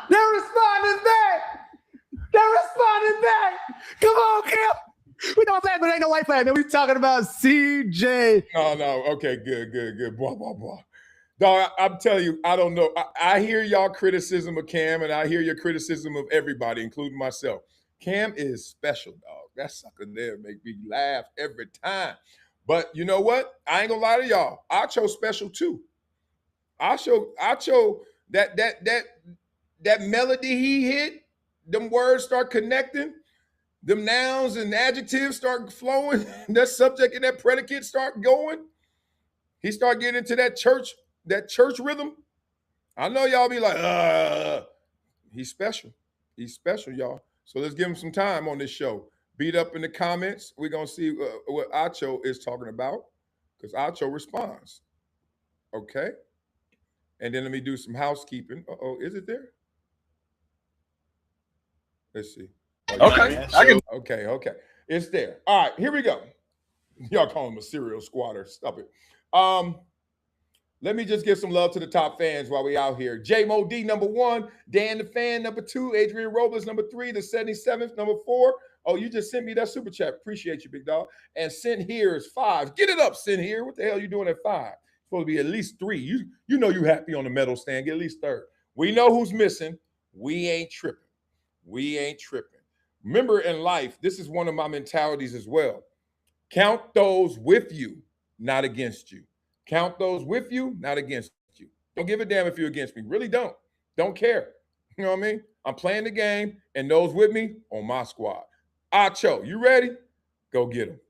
They're responding back! Come on, Kim! We don't flag, but ain't no white flag. Then we talking about CJ. No. Okay, good. Blah, blah, blah. Dog, I'm telling you, I don't know. I hear y'all criticism of Cam, and I hear your criticism of everybody, including myself. Cam is special, dog. That sucker there make me laugh every time. But you know what? I ain't gonna lie to y'all. Acho special too. Acho, that melody he hit, them words start connecting, them nouns and adjectives start flowing, that subject and that predicate start going. He start getting into that church rhythm. I know y'all be like, he's special. He's special, y'all. So let's give him some time on this show. Beat up in the comments. We're going to see what Acho is talking about because Acho responds. Okay? And then let me do some housekeeping. Uh-oh, is it there? Let's see. Okay. Okay. It's there. All right, here we go. Y'all call him a serial squatter. Stop it. Let me just give some love to the top fans while we out here. J Mo D, number 1. Dan the Fan, number 2. Adrian Robles, number 3. The 77th, number 4. Oh, you just sent me that super chat. Appreciate you, big dog. And Send Here is 5. Get it up, Send Here. What the hell you doing at 5? Supposed to be at least 3. You know you happy on the medal stand. Get at least 3rd. We know who's missing. We ain't tripping. Remember in life, this is one of my mentalities as well. Count those with you, not against you. Count those with you, not against you. Don't give a damn if you're against me. Really don't. Don't care. You know what I mean? I'm playing the game, and those with me on my squad. Acho, you ready? Go get them.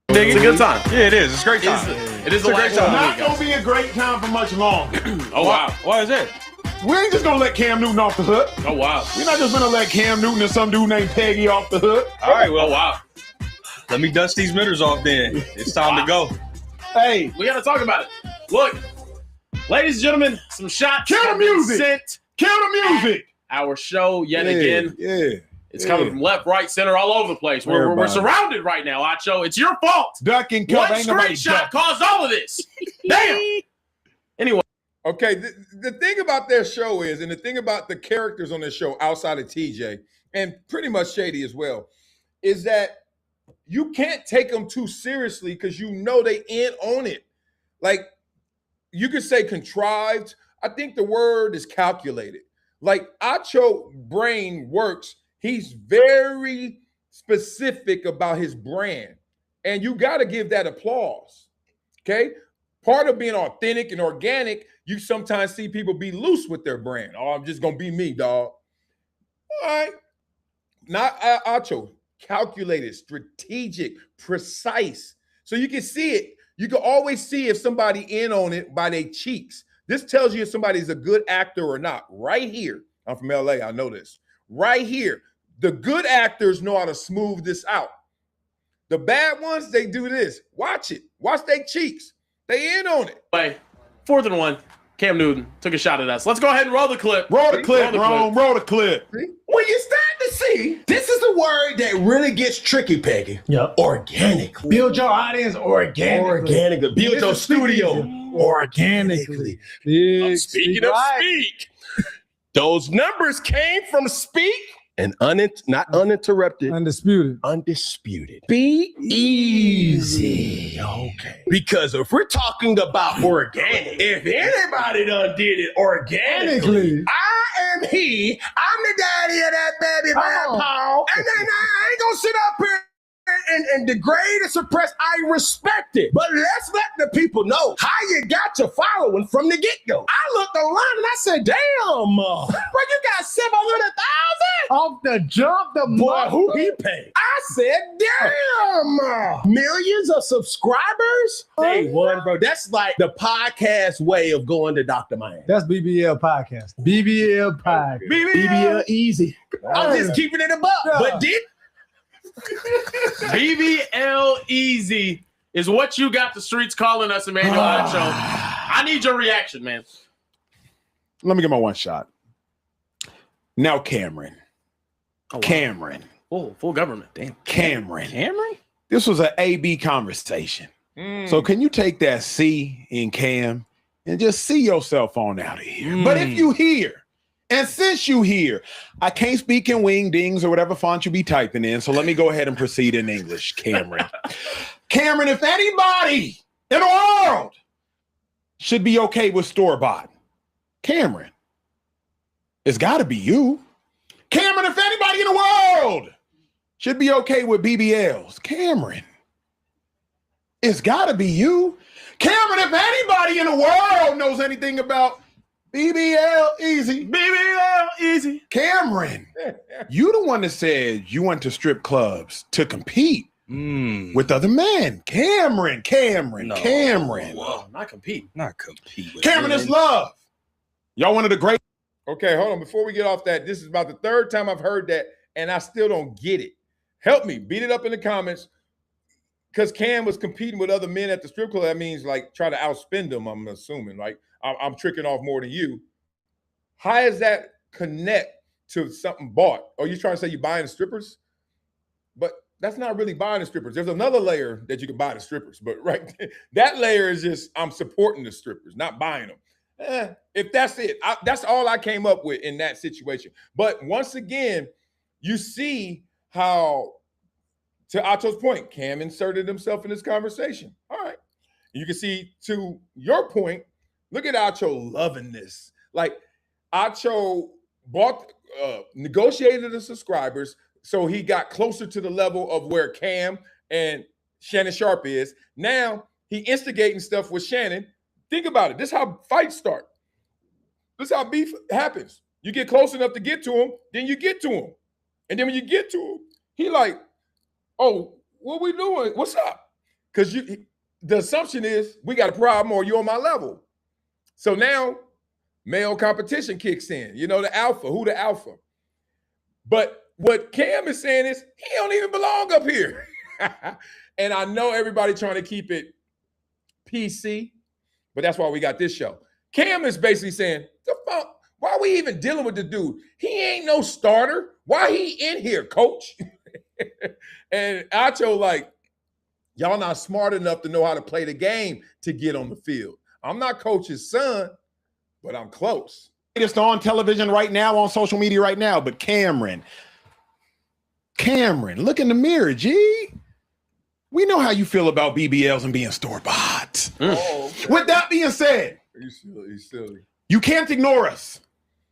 It's a good time. Yeah, it is. It's a great time. It is the last time. Not going to be a great time for much longer. Oh, wow. Why is it? We ain't just going to let Cam Newton off the hook. Oh, wow. We're not just going to let Cam Newton and some dude named Peggy off the hook. All right, well, wow. Let me dust these mitters off then. It's time to go. Hey, We got to talk about it. Look, ladies and gentlemen, some shots. Kill the have been music. sent Kill the music. Our show yet again. Yeah. It's coming from left, right, center, all over the place. We're Everybody. surrounded right now, Acho. It's your fault. Duck and cover. One Ain't nobody screenshot duck. caused all of this. Damn. Anyway. Okay, the thing about their show is, and the thing about the characters on this show outside of TJ, and pretty much Shady as well, is that you can't take them too seriously because you know they in on it. Like, you could say contrived. I think the word is calculated. Like, Acho brain works. He's very specific about his brand. And you got to give that applause, okay? Part of being authentic and organic, you sometimes see people be loose with their brand. Oh, I'm just going to be me, dog. All right. Not Acho. Calculated, strategic, precise. So you can see it. You can always see if somebody in on it by their cheeks. This tells you if somebody's a good actor or not. Right here. I'm from LA. I know this. Right here. The good actors know how to smooth this out. The bad ones, they do this. Watch it. Watch their cheeks. They in on it. Anyway, 4th and 1. Cam Newton took a shot at us. Let's go ahead and roll the clip. Roll the clip, Rome. Roll the clip. When you start to see, this is the word that really gets tricky, Peggy. Yep. Organically. Build your audience organically. Organically. Build It's your a studio Speakeasy. organically. Speaking of speak, those numbers came from Speak and not uninterrupted, Undisputed. undisputed. Be easy. Okay. Because if we're talking about organic, if anybody done did it organically, I am he. I'm the daddy of that baby man, Paul. And then I ain't gonna sit up here and degrade and suppress. I respect it. But let's let the people know how you got your following from the get-go. I looked online and I said, damn, bro, you got 700,000? Off the jump, the Boy, who he paid? I said, damn, millions of subscribers? Day one, bro. That's like the podcast way of going to Dr. Miami. That's BBL podcast. BBL podcast. BBL easy. I'm just keeping it above. Yeah. But did BBL Easy is what you got the streets calling us, Emmanuel Acho. I need your reaction, man. Let me get my one shot. Now, Cameron. Oh, wow. Cameron. Full government. Damn. Cameron. This was an A-B conversation. So can you take that C in Cam and just see yourself on out of here? But if you here, and since you here, I can't speak in wingdings or whatever font you be typing in, so let me go ahead and proceed in English, Cameron. Cameron, if anybody in the world should be okay with store-bought, Cameron, it's got to be you. Cameron, if anybody in the world should be okay with BBLs, Cameron, it's got to be you. Cameron, if anybody in the world knows anything about BBL Easy, Cameron, you the one that said you went to strip clubs to compete with other men. Cameron. Whoa, not compete. Cameron, it's love. Y'all one of the great. Okay, hold on. Before we get off that, this is about the third time I've heard that, and I still don't get it. Help me. Beat it up in the comments. Because Cam was competing with other men at the strip club, that means like try to outspend them, I'm assuming. Like I'm tricking off more than you. How does that connect to something bought? Are you trying to say you're buying the strippers? But that's not really buying the strippers. There's another layer that you can buy the strippers, but right, that layer is just I'm supporting the strippers, not buying them. If that's it, that's all I came up with in that situation. But once again, you see how, to Acho's point, Cam inserted himself in this conversation. All right. You can see, to your point, look at Acho loving this. Like, Acho negotiated the subscribers, so he got closer to the level of where Cam and Shannon Sharpe is. Now, he instigating stuff with Shannon. Think about it. This is how fights start. This is how beef happens. You get close enough to get to him, then you get to him. And then when you get to him, he like, oh, what we doing? What's up? Because the assumption is we got a problem or you're on my level. So now male competition kicks in. You know, the alpha. Who the alpha? But what Cam is saying is he don't even belong up here. And I know everybody trying to keep it PC, but that's why we got this show. Cam is basically saying, the fuck? Why are we even dealing with the dude? He ain't no starter. Why he in here, coach? And Acho like, y'all not smart enough to know how to play the game to get on the field. I'm not coach's son, but I'm close. It's on television right now, on social media right now, but Cameron, look in the mirror, G. We know how you feel about BBLs and being store-bought. Oh, okay. With that being said, He's silly. you can't ignore us.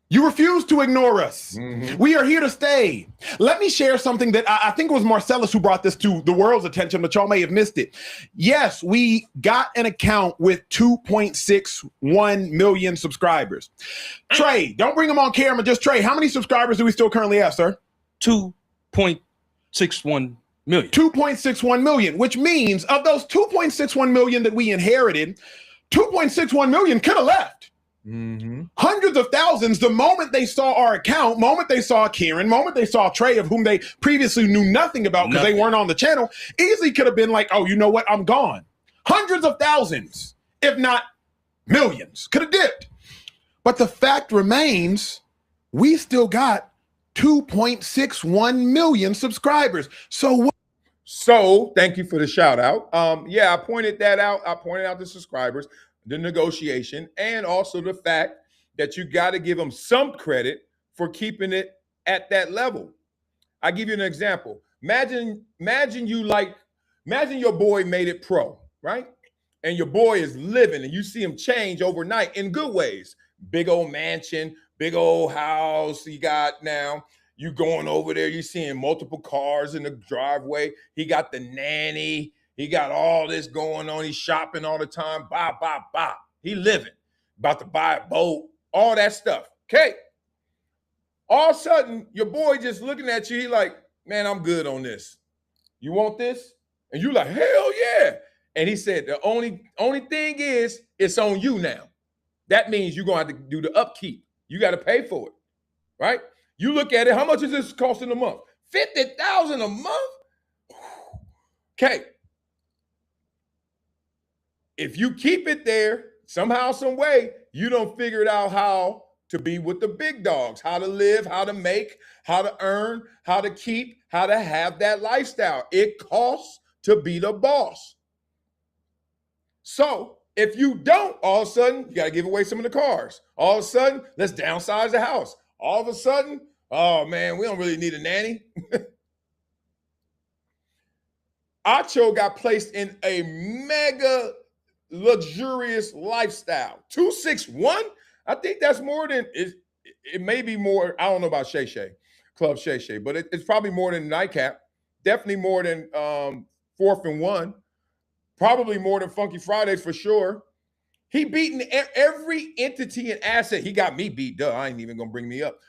You refuse to ignore us. We are here to stay. Let me share something that I think it was Marcellus who brought this to the world's attention, but y'all may have missed it. Yes, we got an account with 2.61 million subscribers. Trey, don't bring them on camera, just Trey. How many subscribers do we still currently have, sir? 2.61 million. 2.61 million, which means of those 2.61 million that we inherited, 2.61 million could have left. Hundreds of thousands, the moment they saw our account, moment they saw Kieran, moment they saw Trey, of whom they previously knew nothing about because they weren't on the channel, easily could have been like, oh, you know what? I'm gone. Hundreds of thousands, if not millions, could have dipped. But the fact remains, we still got 2.61 million subscribers. So what? So thank you for the shout out. Yeah, I pointed that out. I pointed out the subscribers, the negotiation, and also the fact that you got to give them some credit for keeping it at that level. I give you an example. Imagine your boy made it pro, right? And your boy is living and you see him change overnight in good ways. Big old mansion, big old house he got now. You going over there, you seeing multiple cars in the driveway. He got the nanny. He got all this going on. He's shopping all the time. Bop. He living. About to buy a boat. All that stuff. Okay. All of a sudden, your boy just looking at you. He like, man, I'm good on this. You want this? And you like, hell yeah. And he said, the only thing is, it's on you now. That means you're going to have to do the upkeep. You got to pay for it, right? You look at it. How much is this costing a month? $50,000 a month? Okay. If you keep it there, somehow, some way, you don't figure it out how to be with the big dogs, how to live, how to make, how to earn, how to keep, how to have that lifestyle. It costs to be the boss. So if you don't, all of a sudden, you got to give away some of the cars. All of a sudden, let's downsize the house. All of a sudden, oh man, we don't really need a nanny. Acho got placed in a mega luxurious lifestyle. 261? I think that's more than, it may be more, I don't know about Shay Shay, Club Shay Shay, but it's probably more than Nightcap. Definitely more than 4th and 1. Probably more than Funky Fridays for sure. He beaten every entity and asset. He got me beat, duh. I ain't even gonna bring me up.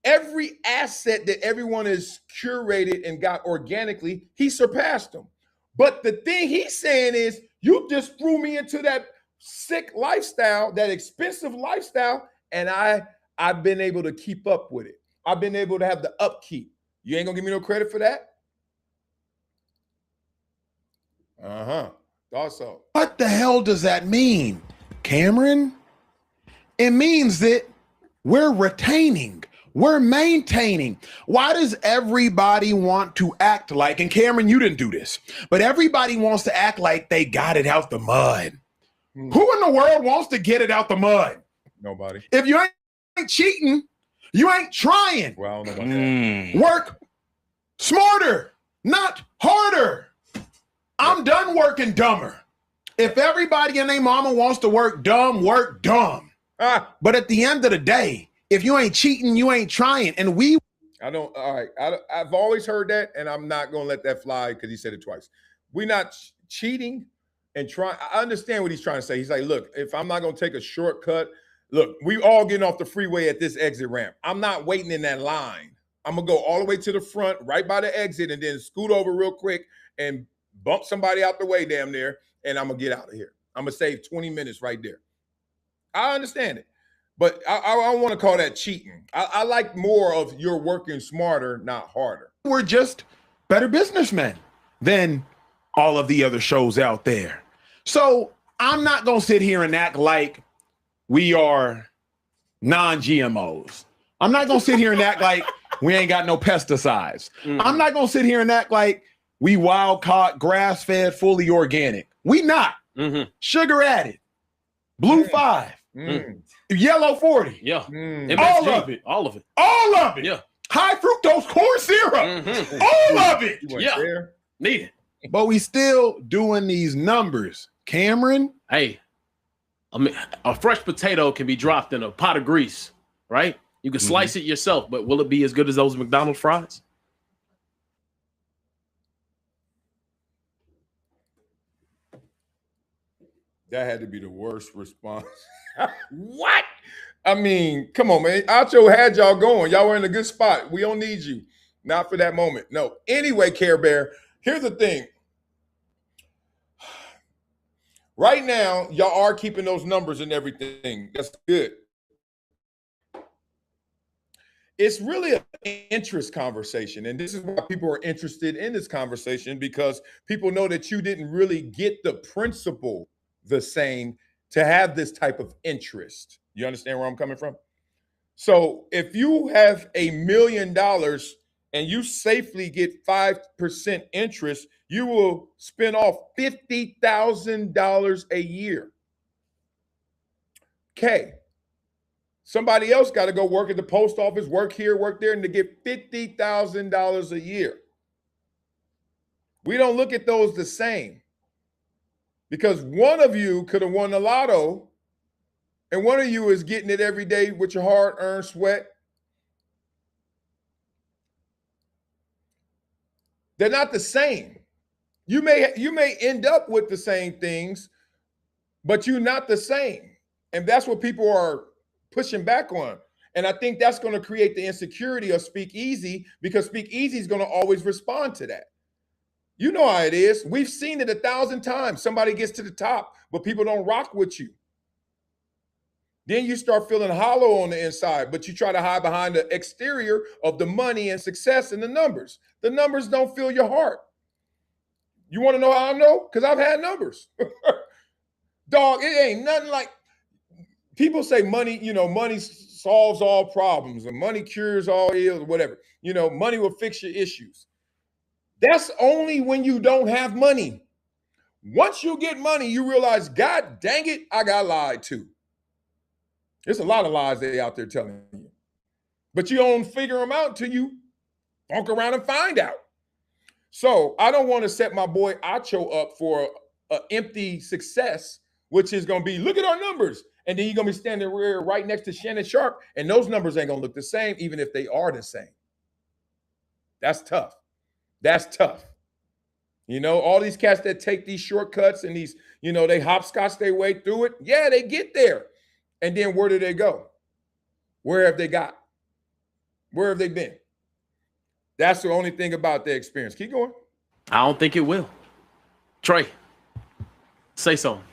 Every asset that everyone is curated and got organically, he surpassed them. But the thing he's saying is, you just threw me into that sick lifestyle, that expensive lifestyle, and I've been able to keep up with it. I've been able to have the upkeep. You ain't gonna give me no credit for that? Thought so. What the hell does that mean, Cameron? It means that we're retaining, we're maintaining. Why does everybody want to act like, and Cameron, you didn't do this, but everybody wants to act like they got it out the mud. Who in the world wants to get it out the mud? Nobody. If you ain't cheating, you ain't trying. Well, I don't know about that. Work smarter, not harder. I'm done working dumber. If everybody and their mama wants to work dumb, work dumb. But at the end of the day, if you ain't cheating, you ain't trying. And I don't, all right. I've always heard that, and I'm not going to let that fly because he said it twice. We're not cheating and trying. I understand what he's trying to say. He's like, look, if I'm not going to take a shortcut, look, we all getting off the freeway at this exit ramp. I'm not waiting in that line. I'm going to go all the way to the front, right by the exit, and then scoot over real quick and bump somebody out the way damn near, and I'm going to get out of here. I'm going to save 20 minutes right there. I understand it, but I don't want to call that cheating. I like more of you're working smarter, not harder. we're just better businessmen than all of the other shows out there. So I'm not going to sit here and act like we are non-GMOs. I'm not going to sit here and act like we ain't got no pesticides. I'm not going to sit here and act like we wild caught, grass-fed, fully organic. We not. Sugar added, blue 5, yellow 40. Yeah. All of it. All of it. All of it. Yeah. High fructose corn syrup. All of it. Yeah. Need it. But we still doing these numbers. Cameron? Hey, I mean, a fresh potato can be dropped in a pot of grease, right? You can slice it yourself, but will it be as good as those McDonald's fries? That had to be the worst response. What? I mean, come on, man. Acho had y'all going. Y'all were in a good spot. We don't need you. Not for that moment. No. Anyway, Care Bear, here's the thing. Right now, y'all are keeping those numbers and everything. That's good. It's really an interest conversation. And this is why people are interested in this conversation, because people know that you didn't really get the principle the same to have this type of interest. You understand where I'm coming from? So if you have $1 million and you safely get 5% interest, you will spin off $50,000 a year. Okay. Somebody else got to go work at the post office, work here, work there, and to get $50,000 a year. We don't look at those the same, because one of you could have won the lotto and one of you is getting it every day with your hard-earned sweat. They're not the same. You may end up with the same things, but you're not the same. And that's what people are pushing back on. And I think that's going to create the insecurity of Speakeasy, because Speakeasy is going to always respond to that. You know how it is. We've seen it 1,000 times. Somebody gets to the top, but people don't rock with you. Then you start feeling hollow on the inside, but you try to hide behind the exterior of the money and success and the numbers. The numbers don't fill your heart. You want to know how I know? Because I've had numbers. Dog, it ain't nothing like, people say money, money's solves all problems, and money cures all ills, whatever. You know, money will fix your issues. That's only when you don't have money. Once you get money, you realize, God dang it, I got lied to. There's a lot of lies they out there telling you. But you don't figure them out until you walk around and find out. So I don't want to set my boy Acho up for an empty success, which is going to be, look at our numbers. And then you're going to be standing right next to Shannon Sharpe, and those numbers ain't going to look the same, even if they are the same. That's tough. That's tough. You know, all these cats that take these shortcuts and these, you know, they hopscotch their way through it. Yeah, they get there. And then where do they go? Where have they got? Where have they been? That's the only thing about their experience. Keep going. I don't think it will. Trey, say something.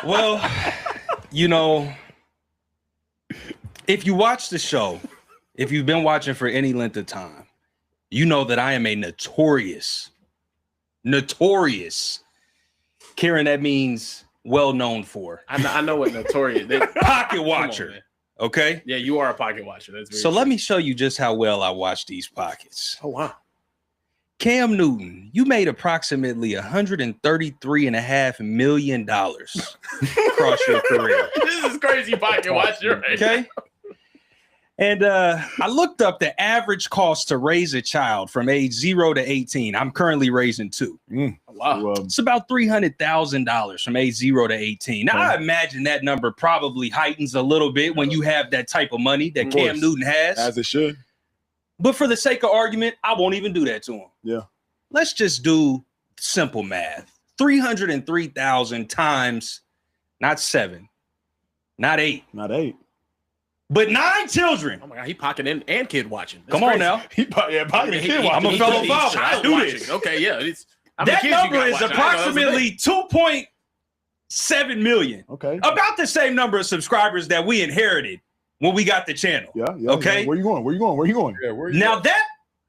Well, you know, if you watch the show, if you've been watching for any length of time, you know that I am a notorious, Karen, that means well known for. I know what notorious. Pocket watcher. On, okay? Yeah, you are a pocket watcher. That's very so true. Let me show you just how well I watch these pockets. Oh, wow. Cam Newton, you made approximately $133.5 million across your career. This is crazy pocket watcher. Right? Okay. And I looked up the average cost to raise a child from age 0 to 18. I'm currently raising 2. Wow. It's about $300,000 from age 0 to 18. Now, I imagine that number probably heightens a little bit when you have that type of money that Cam Newton has. As it should. But for the sake of argument, I won't even do that to him. Yeah. Let's just do simple math. 303,000 times, not 7, not 8. Not 8. But 9 children. Oh my God, he pocketing and kid watching. That's Come on crazy. now. Pocketing kid watching. I'm a fellow father. I do this. Okay, yeah. That number is approximately 2.7 million. Okay. About the same number of subscribers that we inherited when we got the channel. Yeah. Okay. Yeah. Where you going? Yeah, now that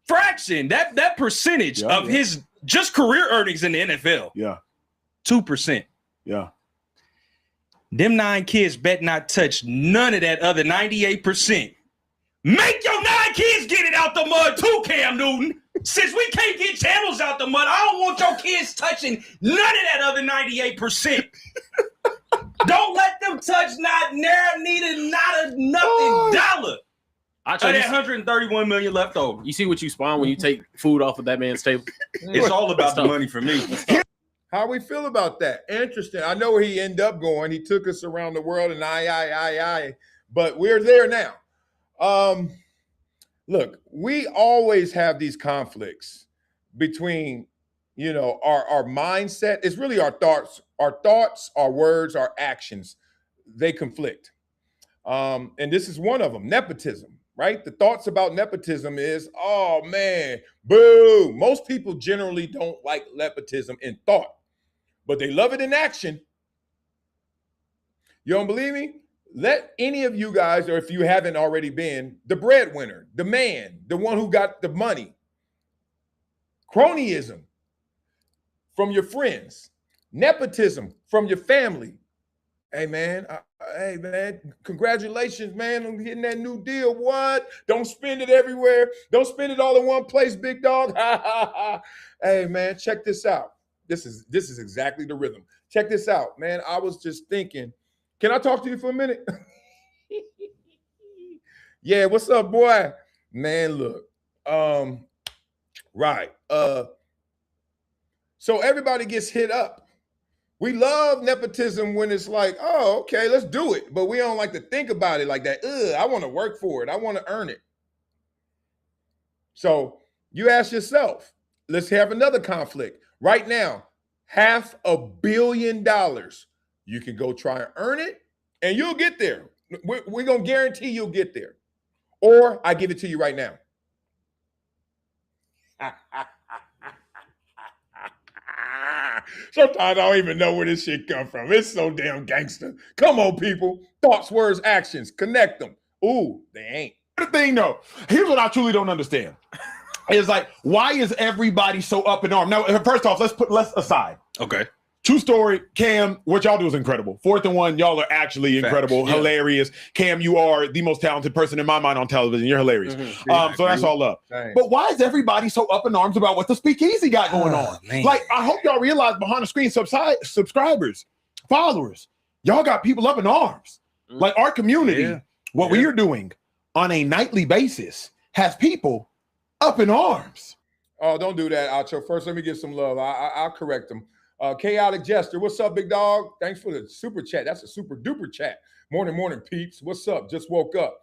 fraction, that percentage of his just career earnings in the NFL. Yeah. 2%. Yeah. Them 9 kids bet not touch none of that other 98%. Make your 9 kids get it out the mud too, Cam Newton. Since we can't get channels out the mud, I don't want your kids touching none of that other 98%. Don't let them touch nothing dollar. Of that 131 million left over. You see what you spawn when you take food off of that man's table? It's all about the money for me. How we feel about that? Interesting. I know where he ended up going. He took us around the world and but we're there now. Look, we always have these conflicts between, you know, our mindset. It's really our thoughts, our words, our actions. They conflict. And this is one of them, nepotism, right? The thoughts about nepotism is, oh man, boo. Most people generally don't like nepotism in thought, but they love it in action. You don't believe me? Let any of you guys, or if you haven't already been, the breadwinner, the man, the one who got the money, cronyism from your friends, nepotism from your family. Hey man, congratulations, man, on getting that new deal. What? Don't spend it everywhere. Don't spend it all in one place, big dog. Hey man, check this out. This is exactly the rhythm. Check this out, man. I was just thinking. Can I talk to you for a minute? Yeah, what's up, boy? Man, look. Right. So everybody gets hit up. We love nepotism when it's like, oh, okay, let's do it. But we don't like to think about it like that. I want to work for it. I want to earn it. So you ask yourself, let's have another conflict. Right now, $500 million. You can go try and earn it, and you'll get there. We're going to guarantee you'll get there. Or I give it to you right now. Sometimes I don't even know where this shit come from. It's so damn gangster. Come on, people. Thoughts, words, actions. Connect them. Ooh, they ain't. The thing, though, here's what I truly don't understand. It's like, why is everybody so up in arms? Now, first off, let's aside. Okay. True story, Cam, what y'all do is incredible. 4th and 1, y'all are actually incredible, hilarious. Cam, you are the most talented person in my mind on television. You're hilarious. So that's all up. Thanks. But why is everybody so up in arms about what the Speakeasy got going on? Man. Like, I hope y'all realize behind the screen subscribers, followers, y'all got people up in arms. Like our community, what we are doing on a nightly basis has people up in arms. Oh, don't do that, Acho. First, let me give some love. I'll correct them. Chaotic Jester, what's up, big dog? Thanks for the super chat. That's a super duper chat. Morning, peeps. What's up? Just woke up.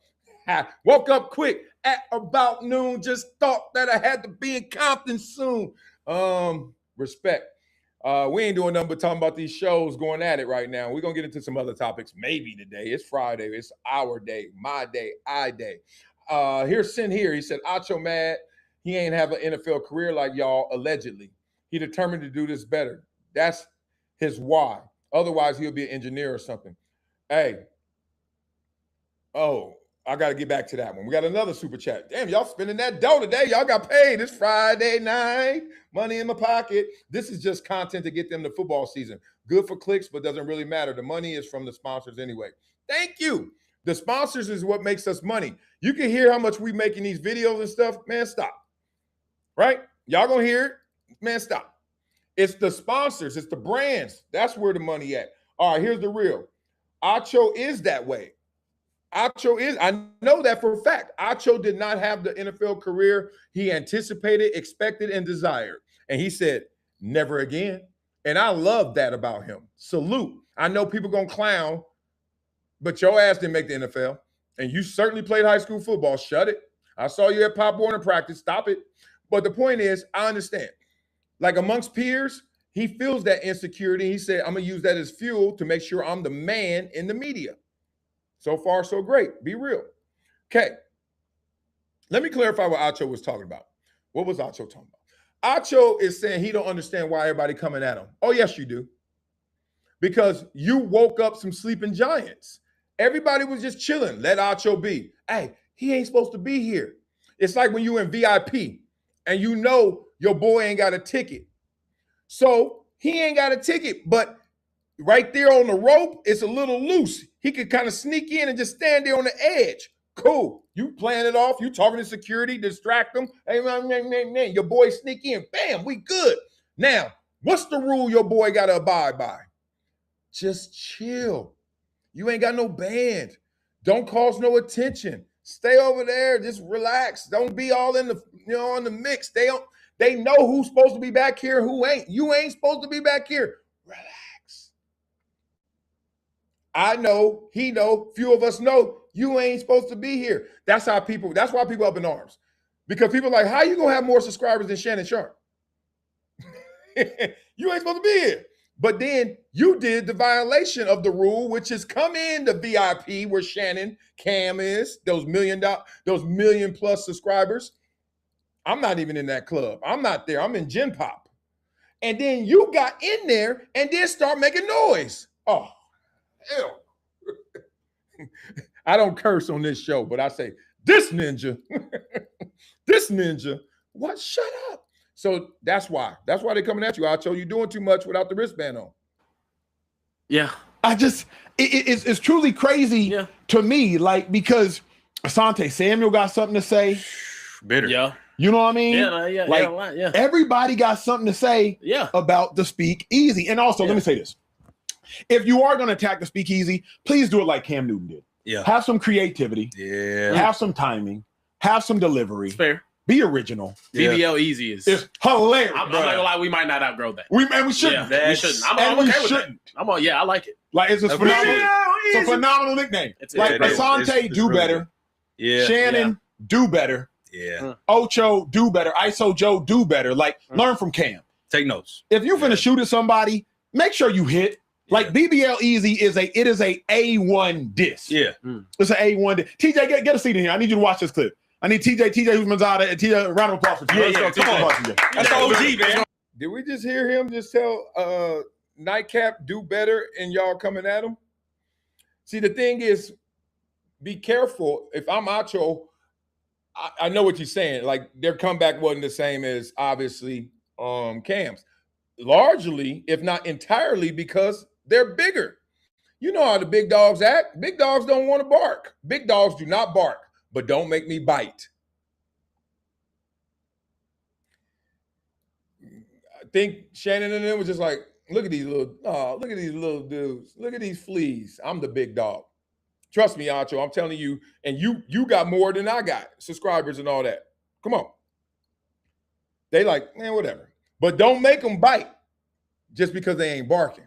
Woke up quick at about noon. Just thought that I had to be in Compton soon. Respect. We ain't doing nothing but talking about these shows going at it right now. We're going to get into some other topics maybe today. It's Friday. It's our day, my day, I day. Here's Sin here. He said, Acho mad. He ain't have an NFL career like y'all, allegedly. He determined to do this better. That's his why. Otherwise, he'll be an engineer or something. Hey. Oh, I got to get back to that one. We got another super chat. Damn, y'all spending that dough today. Y'all got paid. It's Friday night. Money in my pocket. This is just content to get them to football season. Good for clicks, but doesn't really matter. The money is from the sponsors anyway. Thank you. The sponsors is what makes us money. You can hear how much we make in these videos and stuff. Man, stop. Right? Y'all gonna hear it? Man, stop. It's the sponsors. It's the brands. That's where the money at. All right, here's the real. Acho is that way. Acho is, I know that for a fact. Acho did not have the NFL career he anticipated, expected, and desired. And he said, never again. And I love that about him. Salute. I know people gonna clown, but your ass didn't make the NFL. And you certainly played high school football. Shut it. I saw you at Pop Warner practice. Stop it. But the point is, I understand. Like amongst peers, he feels that insecurity. He said, I'm going to use that as fuel to make sure I'm the man in the media. So far, so great. Be real. Okay. Let me clarify what Acho was talking about. What was Acho talking about? Acho is saying he don't understand why everybody coming at him. Oh, yes, you do. Because you woke up some sleeping giants. Everybody was just chilling. Let Acho be. Hey, he ain't supposed to be here. It's like when you in VIP and you know your boy ain't got a ticket. So he ain't got a ticket, but right there on the rope, it's a little loose. He could kind of sneak in and just stand there on the edge. Cool. You playing it off. You talking to security, distract them. Hey, man, your boy sneak in. Bam, we good. Now, what's the rule your boy got to abide by? Just chill. You ain't got no band. Don't cause no attention. Stay over there. Just relax. Don't be all in the, in the mix. They know who's supposed to be back here, who ain't. You ain't supposed to be back here. Relax. I know, he know, few of us know you ain't supposed to be here. That's why people up in arms. Because people are like, how you gonna have more subscribers than Shannon Sharpe? You ain't supposed to be here. But then you did the violation of the rule, which is come in the VIP where Shannon, Cam is, those million plus subscribers. I'm not even in that club. I'm not there. I'm in Gen Pop. And then you got in there and then start making noise. Oh, hell. I don't curse on this show, but I say, this ninja, this ninja, what? Shut up. So that's why. That's why they're coming at you. Acho, you doing too much without the wristband on. Yeah. It's truly crazy to me, like, because Asante Samuel got something to say. Bitter. Yeah. You know what I mean? Yeah. Everybody got something to say about the Speakeasy. And also, let me say this. If you are going to attack the Speakeasy, please do it like Cam Newton did. Yeah. Have some creativity. Yeah. Have some timing. Have some delivery. It's fair. Be original. BBL Easy is. It's hilarious. I'm not gonna lie, we might not outgrow that. We shouldn't. Yeah, we shouldn't. I'm okay with that. I like it. Like, it's a phenomenal nickname. Like, Asante, do better. Yeah. Shannon, do better. Yeah. Ocho, do better. ISO Joe, do better. Like, learn from Cam. Take notes. If you're finna shoot at somebody, make sure you hit. Like, BBL Easy is a A1 diss. Yeah. It's an A1 diss. TJ, get a seat in here. I need you to watch this clip. I need TJ who's Manzada, and TJ, round of applause for TJ. Yeah, come on. TJ. That's the OG, man. Did we just hear him just tell Nightcap do better and y'all coming at him? See, the thing is, be careful. If I'm Acho, I know what you're saying. Like, their comeback wasn't the same as, obviously, Cam's. largely, if not entirely, because they're bigger. You know how the big dogs act. Big dogs don't want to bark. Big dogs do not bark, but don't make me bite. I think Shannon and them was just like, look at these little dudes. Look at these fleas. I'm the big dog. Trust me, Acho, I'm telling you, and you got more than I got, subscribers and all that. Come on. They like, man, whatever. But don't make them bite just because they ain't barking.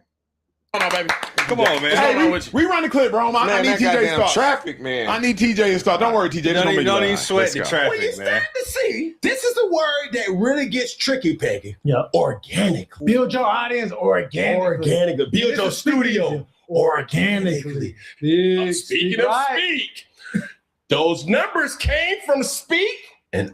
Come on, baby. Come on, man. Hey, we run the clip, bro. I need TJ to start. Traffic, man. I need TJ to start. Don't worry, TJ. Don't even sweat the Well, traffic, you man. start to see, this is a word that really gets tricky, Peggy. Yep. Organically. Build your audience organically. Organically. Build This your is studio organically. Speaking of speak, those numbers came from Speak and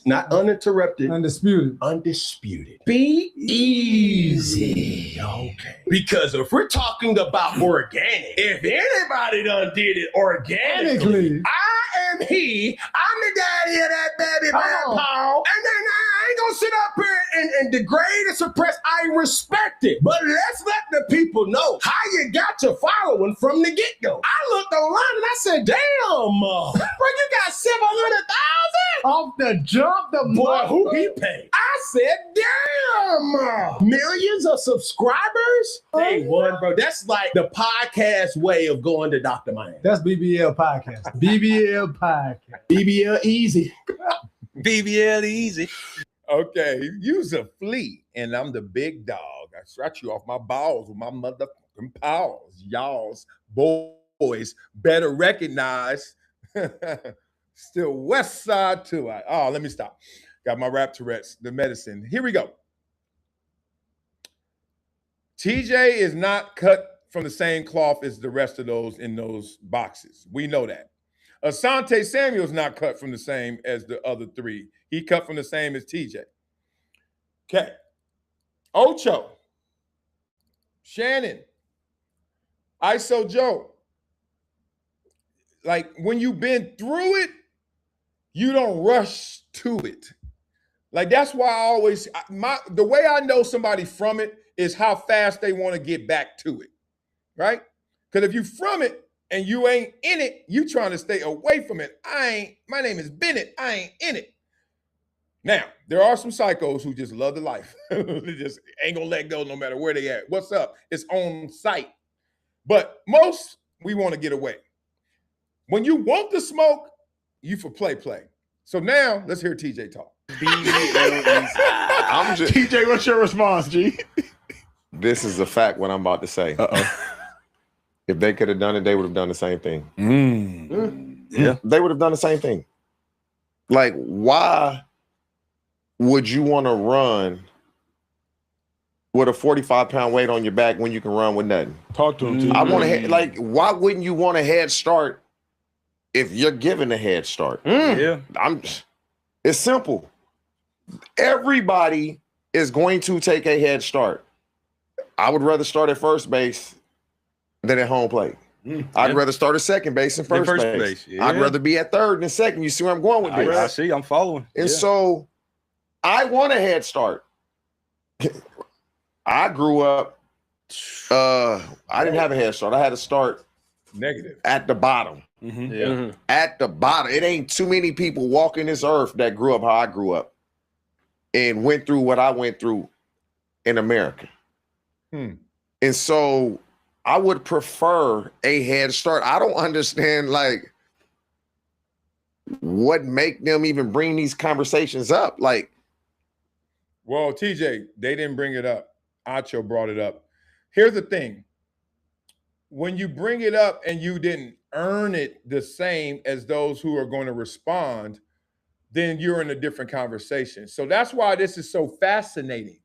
not uninterrupted, Undisputed. undisputed. Be easy. Okay. Because if we're talking about organic, if anybody done did it organically, I am he. I'm the daddy of that baby, man, Paul. And then I ain't gonna sit up here and degrade and suppress. I respect it. But let's let the people know how you got your following from the get-go. I looked online and I said, damn, bro, you got 700,000? Off the jump, the Boy, who he paid? I said, damn, millions of subscribers? Hey, one, bro. That's like the podcast way of going to Dr. Miami. That's BBL podcast. BBL podcast. BBL easy. BBL easy. Okay, you's a flea, and I'm the big dog. I scratch you off my balls with my motherfucking paws. Y'all's boys better recognize. Still West Side too. Let me stop. Got my rap Tourette's, the medicine. Here we go. TJ is not cut from the same cloth as the rest of those in those boxes. We know that. Asante Samuel's not cut from the same as the other three. He cut from the same as TJ. Okay. Ocho. Shannon. ISO Joe. Like, when you've been through it, you don't rush to it. Like, that's why I always, the way I know somebody from it is how fast they want to get back to it, right? Because if you from it and you ain't in it, you trying to stay away from it. My name is Bennett, I ain't in it. Now, there are some psychos who just love the life. They just ain't gonna let go no matter where they at. What's up? It's on site. But most, we want to get away. When you want the smoke, you for play. So now let's hear TJ talk. I'm just TJ, what's your response, G? This is a fact what I'm about to say. If they could have done it, they would have done the same thing. Yeah. They would have done the same thing. Like, why would you want to run with a 45-pound weight on your back when you can run with nothing? Talk to him, T. I want to like, why wouldn't you want a head start if you're given a head start? Yeah. It's simple. Everybody is going to take a head start. I would rather start at first base than at home plate. I'd rather start at second base than first base. Yeah. I'd rather be at third than second. You see where I'm going with this? I see. I'm following. And so I want a head start. I grew up, I didn't have a head start. I had to start Negative. at the bottom. At the bottom. It ain't too many people walking this earth that grew up how I grew up and went through what I went through in America. And so I would prefer a head start. I don't understand like what make them even bring these conversations up. Like, well, TJ, they didn't bring it up. Acho brought it up. Here's the thing. When you bring it up and you didn't earn it the same as those who are going to respond, then you're in a different conversation. So that's why this is so fascinating.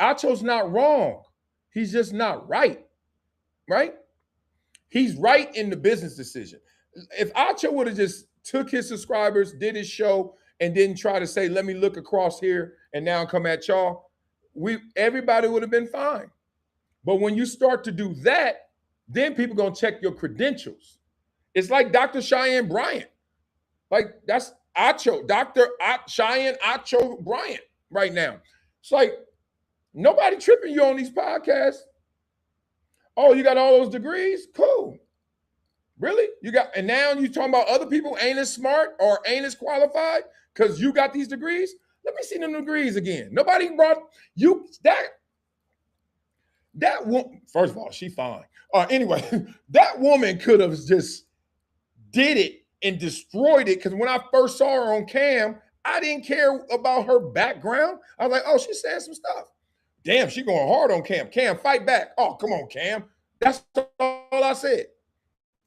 Acho's not wrong. He's just not right. Right? He's right in the business decision. If Acho would have just took his subscribers, did his show, and didn't try to say, let me look across here and now come at y'all, everybody would have been fine. But when you start to do that, then people gonna check your credentials. It's like Dr. Cheyenne Bryant. Like, that's Acho, Dr. Cheyenne Acho Bryant right now. It's like, Nobody tripping you on these podcasts. Oh, you got all those degrees? Cool. Really? And now you talking about other people ain't as smart or ain't as qualified because you got these degrees? Let me see them degrees again. Nobody brought you that woman. First of all, she fine. Anyway, that woman could have just did it and destroyed it. Because when I first saw her on cam, I didn't care about her background. I was like, oh, she's saying some stuff. Damn, she going hard on Cam. Cam, fight back. Oh, come on, Cam. That's all I said.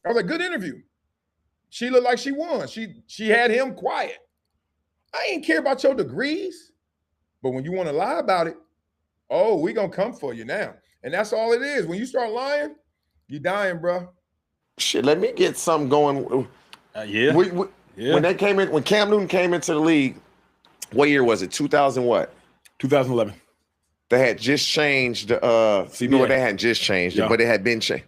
I was like, good interview. She looked like she won. She had him quiet. I ain't care about your degrees. But when you want to lie about it, oh, we going to come for you now. And that's all it is. When you start lying, you dying, bro. Shit, let me get something going. Yeah. When Cam Newton came into the league, what year was it? 2000 what? 2011. They had just changed. CBA. No, they hadn't just changed it, but it had been changed.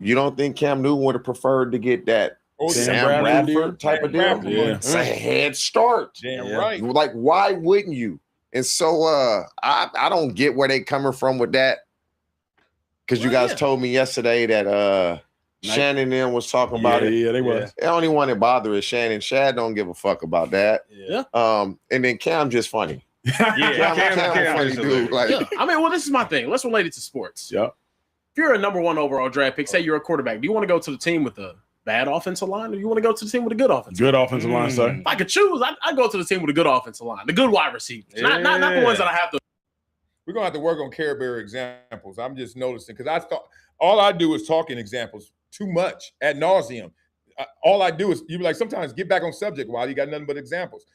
You don't think Cam Newton would have preferred to get that Sam Bradford type of deal? Yeah. It's a head start. Damn right. Like, why wouldn't you? And so I don't get where they coming from with that. Because you guys told me yesterday that Shannon and them was talking about it. Yeah, they was. The only one that bother is Shannon. Shad don't give a fuck about that. Yeah. And then Cam just funny. Yeah, Cam funny dude. Like, Yeah. I mean, well, this is my thing. Let's relate it to sports. Yeah. If you're a number 1 overall draft pick, say you're a quarterback, do you want to go to the team with a bad offensive line, or do you want to go to the team with a good offensive line? Good offensive line, sir. If I could choose, I'd go to the team with a good offensive line, the good wide receivers, not the ones that I have to. We're going to have to work on Care Bear examples. I'm just noticing because I thought all I do is talk in examples too much ad nauseum. All I do is you be like sometimes get back on subject while you got nothing but examples.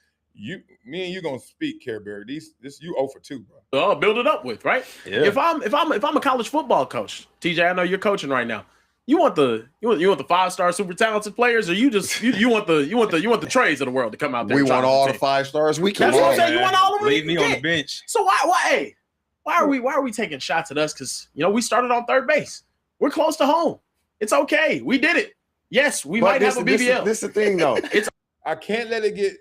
Me and you gonna speak, Care Bear. This you 0 for 2, bro. Build it up with, right? Yeah. If I'm a college football coach, TJ, I know you're coaching right now. You want the 5-star super talented players, or you want the trades of the world to come out there? we want all the 5 stars. We can. That's what I'm saying. You want all of them? Leave me on the bench. So why are we taking shots at us? Because we started on third base. We're close to home. It's okay. We did it. Yes, we might have a BBL. This is the thing, though. I can't let it get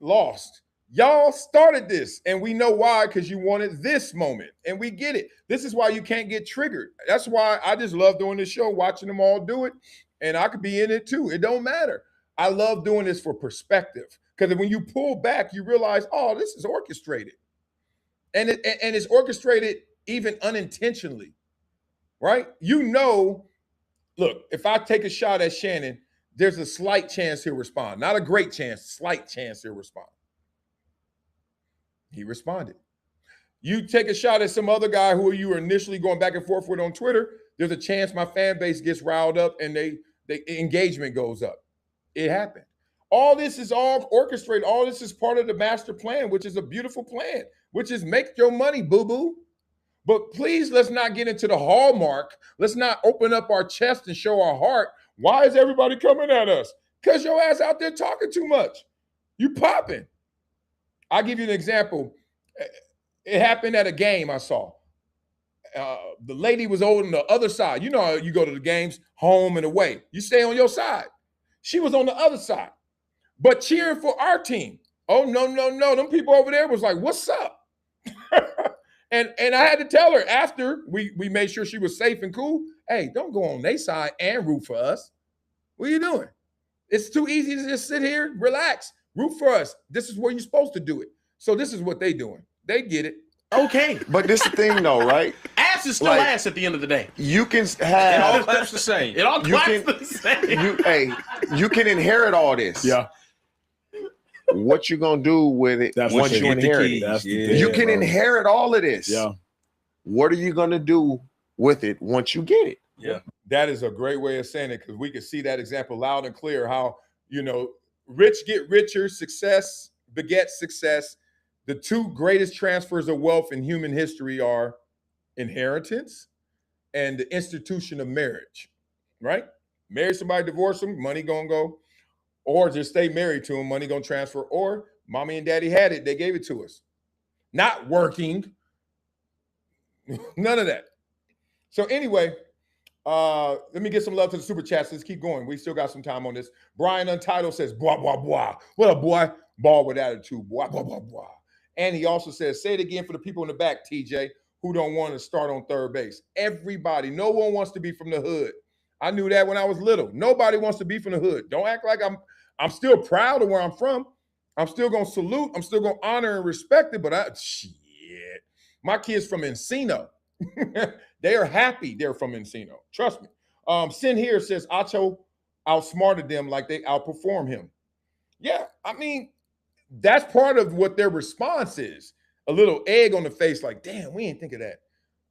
lost. Y'all started this, and we know why, because you wanted this moment, and we get it. This is why you can't get triggered. That's why I just love doing this show, watching them all do it, and I could be in it too. It don't matter. I love doing this for perspective, because when you pull back, you realize, oh, this is orchestrated, and it's orchestrated even unintentionally, right? Look, if I take a shot at Shannon, there's a slight chance he'll respond. Not a great chance, slight chance he'll respond. He responded. You take a shot at some other guy who you were initially going back and forth with on Twitter, there's a chance my fan base gets riled up and the engagement goes up. It happened. All this is all orchestrated. All this is part of the master plan, which is a beautiful plan, which is make your money, boo-boo. But please, let's not get into the hallmark. Let's not open up our chest and show our heart. Why is everybody coming at us? Because your ass out there talking too much. You popping. I'll give you an example. It happened at a game I saw. The lady was on the other side. You know how you go to the games, home and away. You stay on your side. She was on the other side, but cheering for our team. Oh, no. Them people over there was like, what's up? And I had to tell her after we made sure she was safe and cool. Hey, don't go on their side and root for us. What are you doing? It's too easy to just sit here, relax, root for us. This is where you're supposed to do it. So this is what they doing. They get it. Okay. But this is the thing, though, right? Ass is still ass at the end of the day. You can It all have. claps the same. It all claps the same. You can inherit all this. Yeah. What you gonna do with it That's once what you you get the inherit keys. it? That's the Yeah. thing, You can bro. inherit all of this. Yeah. What are you gonna do with it once you get it? Yeah. That is a great way of saying it, because we can see that example loud and clear how, rich get richer, success begets success. The two greatest transfers of wealth in human history are inheritance and the institution of marriage, right? Marry somebody, divorce them, money gonna go, or just stay married to them, money gonna transfer, or mommy and daddy had it, they gave it to us. Not working, none of that. So anyway, let me get some love to the super chats. Let's keep going. We still got some time on this. Brian Untitled says, blah, blah, blah. What a boy. Ball with attitude. Blah, blah, blah, blah. And he also says, say it again for the people in the back, TJ, who don't want to start on third base. Everybody, no one wants to be from the hood. I knew that when I was little. Nobody wants to be from the hood. Don't act like I'm still proud of where I'm from. I'm still going to salute. I'm still going to honor and respect it. But shit, my kids from Encino. They are happy they're from Encino. Trust me. Sin here says Acho outsmarted them like they outperform him. Yeah, I mean, that's part of what their response is. A little egg on the face, like, damn, we didn't think of that.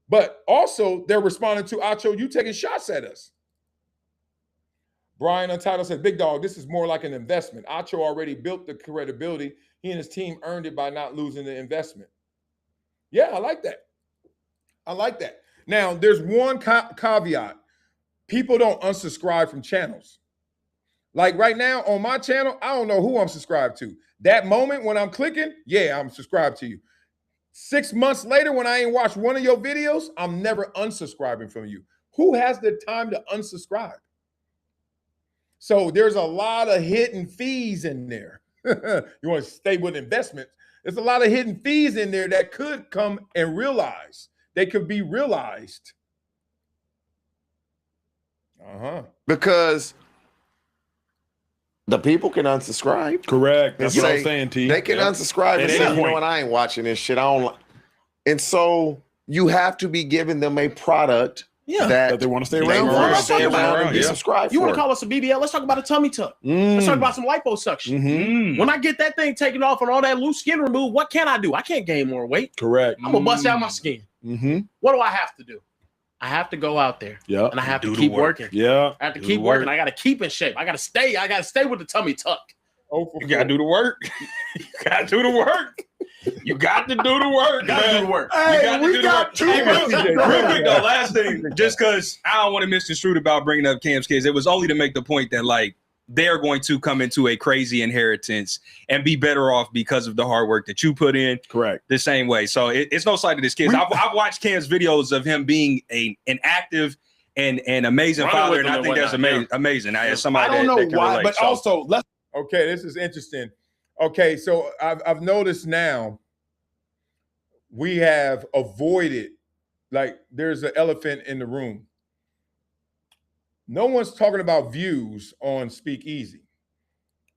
But also, they're responding to Acho, you taking shots at us. Brian Untitled says, Big Dog, this is more like an investment. Acho already built the credibility. He and his team earned it by not losing the investment. Yeah, I like that. I like that. Now, there's one caveat. People don't unsubscribe from channels. Like right now on my channel, I don't know who I'm subscribed to. That moment when I'm clicking, yeah, I'm subscribed to you. 6 months later, when I ain't watched one of your videos, I'm never unsubscribing from you. Who has the time to unsubscribe? So there's a lot of hidden fees in there. You want to stay with investments. There's a lot of hidden fees in there that could come and realize. They could be realized. Because the people can unsubscribe. Correct. That's what I'm saying, T. They can unsubscribe and say, you know what, I ain't watching this shit. I don't like. And so you have to be giving them a product that they want to stay they around. want to stay around and be subscribed You want for. to call us a BBL? Let's talk about a tummy tuck. Let's talk about some liposuction. When I get that thing taken off and all that loose skin removed, what can I do? I can't gain more weight. Correct. I'm going to bust out my skin. What do I have to do? I have to go out there and I have to keep working. Yeah. I have to keep working. I got to keep in shape. I got to stay with the tummy tuck. You got to do the work. You got to do the work. You got to do the work. Got to do the work. Hey, we got two. Real quick though, last thing, just because I don't want to misconstrue about bringing up Cam's kids, it was only to make the point that like they're going to come into a crazy inheritance and be better off because of the hard work that you put in. Correct. The same way. So it's no slight to this kid. I've watched Cam's videos of him being an active and amazing father, and I think that's amazing. As somebody I don't know that can why, relate. but also let's. Okay, this is interesting. Okay, so I've noticed now we have avoided, like there's an elephant in the room. No one's talking about views on Speakeasy.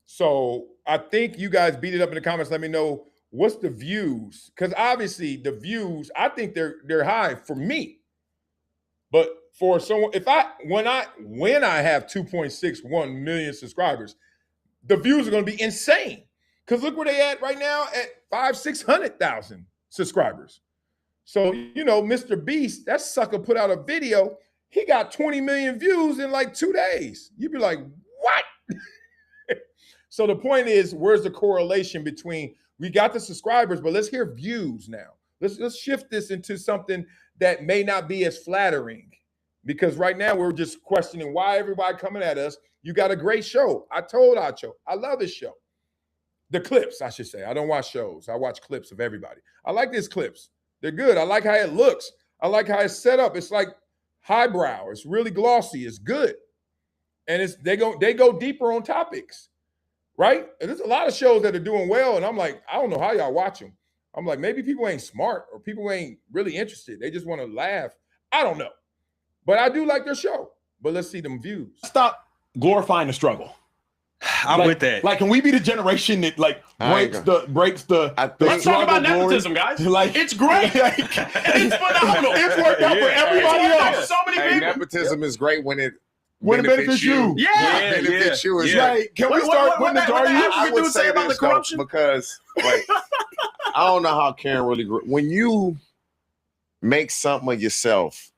So I think you guys beat it up in the comments. Let me know what's the views, because obviously the views, I think they're high for me. But for someone, when I have 2.61 million subscribers, the views are going to be insane. Because look where they at right now at 500,000-600,000 subscribers. So, you know, Mr. Beast, that sucker put out a video. He got 20 million views in like 2 days. You'd be like, what? So the point is, where's the correlation between, we got the subscribers, but let's hear views now. Let's shift this into something that may not be as flattering. Because right now we're just questioning why everybody coming at us. You got a great show. I told Acho, I love his show. The clips, I should say. I don't watch shows. I watch clips of everybody. I like these clips. They're good. I like how it looks. I like how it's set up. It's like highbrow. It's really glossy. It's good. And they go deeper on topics, right? And there's a lot of shows that are doing well, and I'm like, I don't know how y'all watch them. I'm like, maybe people ain't smart or people ain't really interested. They just want to laugh. I don't know. But I do like their show. But let's see them views. Stop glorifying the struggle. I'm with that. Like, can we be the generation that like breaks the? Let's talk about nepotism, guys. Like, it's great. It's phenomenal. It's worked out for everybody else. So many people. Nepotism is great when it benefits you. Yeah. Benefits you. Is Right. Can we start putting the jar? I would say about the corruption because like, I don't know how Karen really grew. When you make something of yourself,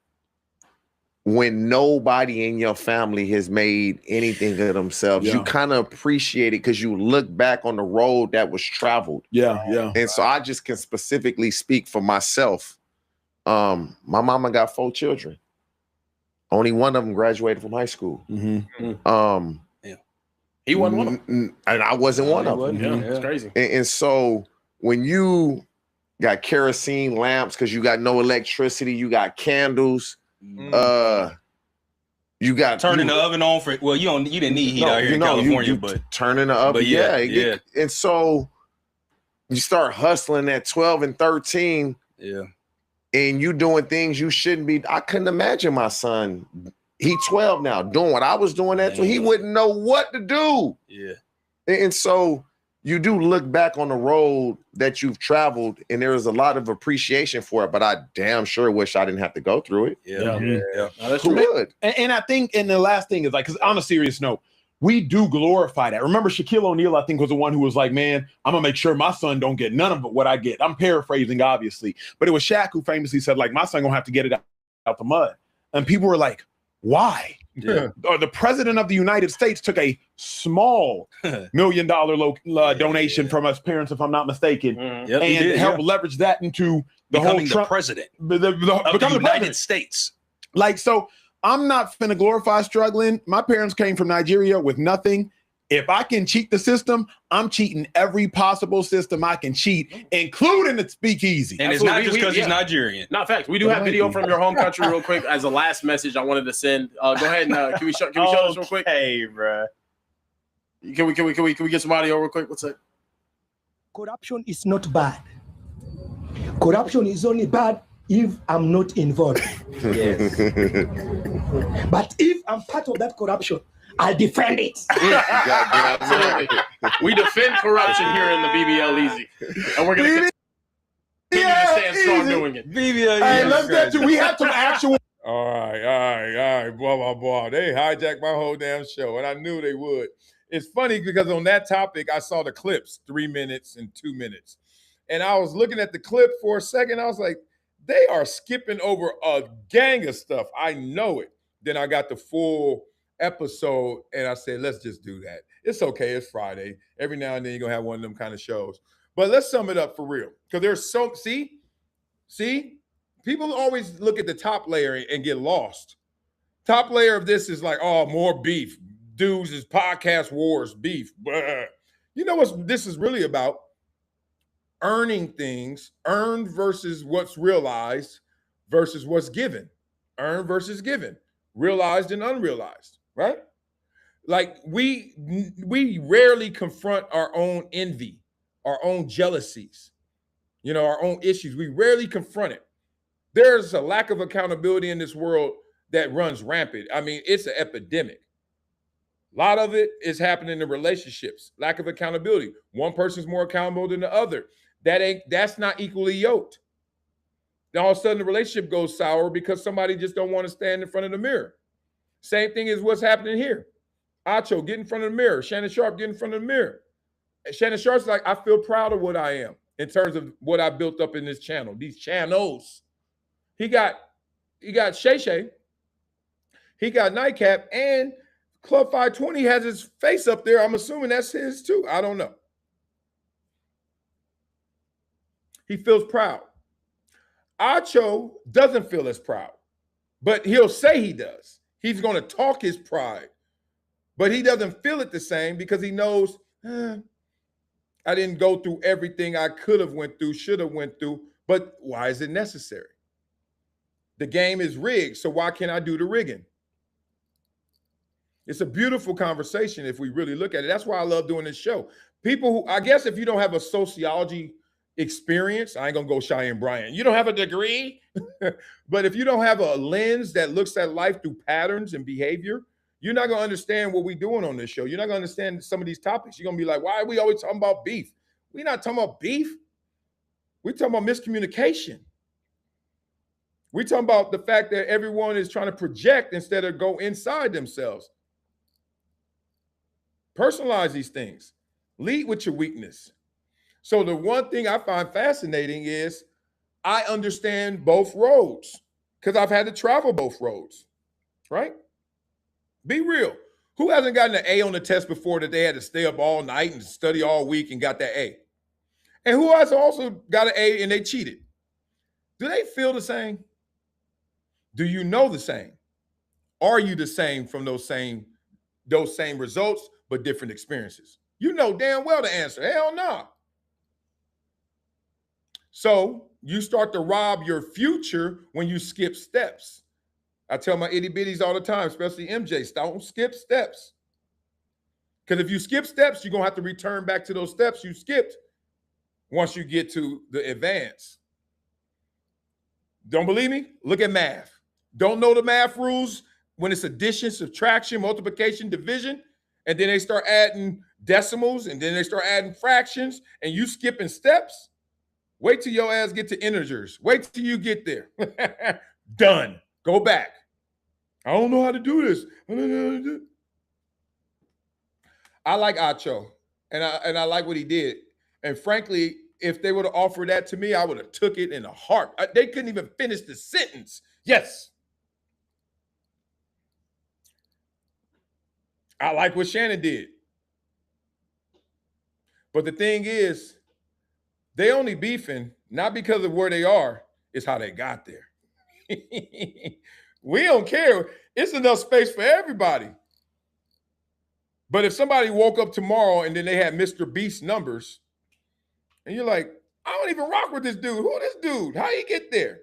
when nobody in your family has made anything of themselves, you kind of appreciate it because you look back on the road that was traveled. Yeah. And so I just can specifically speak for myself. My mama got 4 children. Only one of them graduated from high school. He wasn't one of them. And I wasn't one of them. Yeah, it's crazy. And so when you got kerosene lamps because you got no electricity, you got candles. You got turning the oven on for you didn't need heat out here in California, but turning the oven, yeah. And so you start hustling at 12 and 13. Yeah. And you doing things you shouldn't be. I couldn't imagine my son. He 12 now, doing what I was doing that, so he wouldn't know what to do. Yeah. And so you do look back on the road that you've traveled, and there is a lot of appreciation for it. But I damn sure wish I didn't have to go through it. Yeah. Yeah. No, that's Who true. would? And I think, and the last thing is like, because on a serious note, we do glorify that. Remember, Shaquille O'Neal, I think, was the one who was like, man, I'm going to make sure my son don't get none of what I get. I'm paraphrasing, obviously. But it was Shaq who famously said, like, my son going to have to get it out the mud. And people were like, why? Yeah. Or the president of the United States took a small $1 million donation from us parents, if I'm not mistaken, Mhm. and helped leverage that into the Becoming whole the Trump president of the of the president. United States. Like, so I'm not finna glorify struggling. My parents came from Nigeria with nothing. If I can cheat the system, I'm cheating every possible system I can cheat, including the speakeasy. And it's not Absolutely. just because Yeah. he's Nigerian. Not facts. We do have video from your home country real quick as a last message I wanted to send. Go ahead and can we show this real quick? Hey, bro. Can we get some audio real quick? What's that? Corruption is not bad. Corruption is only bad if I'm not involved. But if I'm part of that corruption, I'll defend it. Absolutely. We defend corruption here in the BBL Easy. And we're going to continue to stand strong doing it. Hey, let's get to, we have some actual. All right, blah, blah. They hijacked my whole damn show, and I knew they would. It's funny because on that topic, I saw the clips, 3 minutes and 2 minutes. And I was looking at the clip for a second. I was like, they are skipping over a gang of stuff. I know it. Then I got the full episode, and I said, let's just do that. It's okay. It's Friday. Every now and then you're going to have one of them kind of shows. But let's sum it up for real. Because there's so, see? People always look at the top layer and get lost. Top layer of this is like, oh, more beef. Dudes is podcast wars, beef. Blah. You know what this is really about? Earning things, earned versus what's realized versus what's given. Earned versus given. Realized and unrealized, right? Like we rarely confront our own envy, our own jealousies, our own issues. We rarely confront it. There's a lack of accountability in this world that runs rampant. I mean, it's an epidemic. A lot of it is happening in relationships. Lack of accountability. One person's more accountable than the other. That's not equally yoked. Then all of a sudden the relationship goes sour because somebody just don't want to stand in front of the mirror. Same thing is what's happening here. Acho, get in front of the mirror. Shannon Sharpe, get in front of the mirror. And Shannon Sharpe's like, I feel proud of what I am in terms of what I built up in this channel, these channels. He got Shay Shay. He got Nightcap, and Club 520 has his face up there. I'm assuming that's his too. I don't know. He feels proud. Acho doesn't feel as proud, but he'll say he does. He's going to talk his pride, but he doesn't feel it the same because he knows, I didn't go through everything I could have went through, should have went through, but why is it necessary? The game is rigged, so why can't I do the rigging? It's a beautiful conversation if we really look at it. That's why I love doing this show. People who, I guess if you don't have a sociology experience, I ain't gonna go Cheyenne Bryant. You don't have a degree, but if you don't have a lens that looks at life through patterns and behavior, you're not gonna understand what we're doing on this show. You're not gonna understand some of these topics. You're gonna be like, why are we always talking about beef? We're not talking about beef. We're talking about miscommunication. We're talking about the fact that everyone is trying to project instead of go inside themselves. Personalize these things. Lead with your weakness. So the one thing I find fascinating is I understand both roads because I've had to travel both roads, right? Be real. Who hasn't gotten an A on the test before that they had to stay up all night and study all week and got that A? And who has also got an A and they cheated? Do they feel the same? Do you know the same? Are you the same from those same results, but different experiences? You know damn well the answer. Hell no. So you start to rob your future when you skip steps. I tell my itty bitties all the time, especially MJ, don't skip steps. Because if you skip steps, you're going to have to return back to those steps you skipped once you get to the advanced. Don't believe me? Look at math. Don't know the math rules when it's addition, subtraction, multiplication, division, and then they start adding decimals, and then they start adding fractions, and you skipping steps? Wait till your ass get to integers. Wait till you get there. Done. Go back. I don't know how to do this. I like Acho, and I like what he did. And frankly, if they would have offered that to me, I would have took it in a heart. They couldn't even finish the sentence. Yes. I like what Shannon did. But the thing is, they only beefing, not because of where they are, it's how they got there. We don't care. It's enough space for everybody. But if somebody woke up tomorrow and then they had Mr. Beast numbers, and you're like, I don't even rock with this dude. Who this dude? How you get there?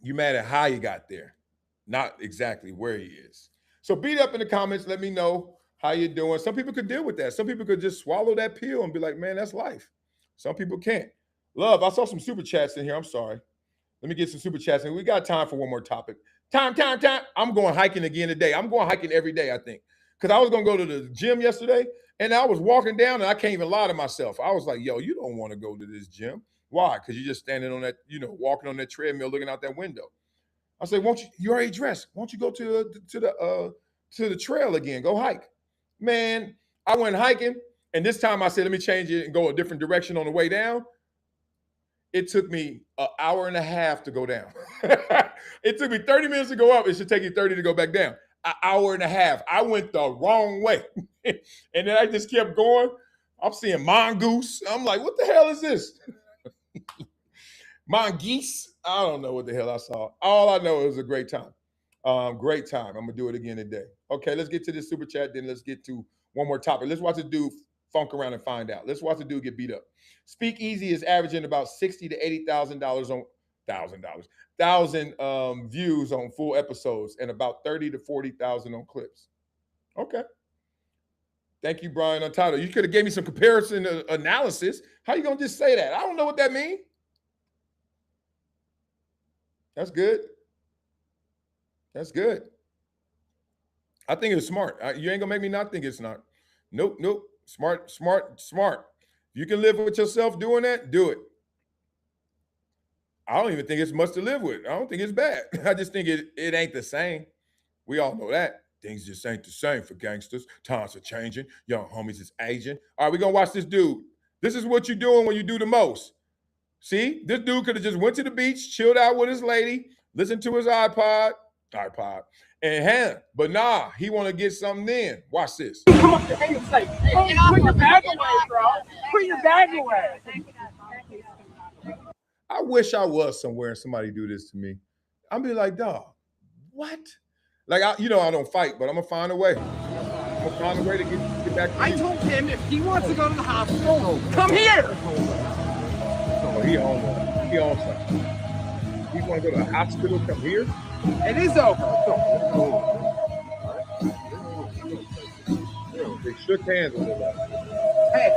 You mad at how you got there, not exactly where he is. So beat up in the comments. Let me know how you're doing. Some people could deal with that. Some people could just swallow that pill and be like, man, that's life. Some people can't. Love, I saw some super chats in here. I'm sorry. Let me get some super chats in. We got time for one more topic. Time. I'm going hiking again today. I'm going hiking every day, I think. Because I was going to go to the gym yesterday, and I was walking down, and I can't even lie to myself. I was like, yo, you don't want to go to this gym. Why? Because you're just standing on that, walking on that treadmill, looking out that window. I said, you already dressed. Won't you go to the trail again? Go hike. Man, I went hiking, and this time I said, let me change it and go a different direction on the way down. It took me an hour and a half to go down. It took me 30 minutes to go up. It should take you 30 to go back down. An hour and a half. I went the wrong way. And then I just kept going. I'm seeing mongoose. I'm like, what the hell is this? Mongoose? I don't know what the hell I saw. All I know, it was a great time. Great time. I'm going to do it again today. Okay, let's get to this super chat. Then let's get to one more topic. Let's watch the dude funk around and find out. Let's watch the dude get beat up. Speakeasy is averaging about $60,000 to $80,000 on thousand views on full episodes and about 30 to 40,000 on clips. Okay. Thank you, Brian Untitled. You could have gave me some comparison analysis. How you gonna just say that? I don't know what that means. That's good. That's good. I think it's smart. You ain't gonna make me not think it's not. Nope. Smart. If you can live with yourself doing that, do it. I don't even think it's much to live with. I don't think it's bad. I just think it ain't the same. We all know that. Things just ain't the same for gangsters. Times are changing. Young homies is aging. All right, we're going to watch this dude. This is what you're doing when you do the most. See, this dude could have just went to the beach, chilled out with his lady, listened to his iPod, and had, but nah, he want to get something in. Watch this. Come on, hey, put your bag away, bro. Put your bag away. I wish I was somewhere and somebody do this to me. I'd be like, dog, what? Like, I don't fight, but I'm going to find a way. I'm going to find a way to get back to you. I told him if he wants to go to the hospital, come here. Oh, he on something. He want to go to the hospital, come here? It is over. They shook hands with it. Hey,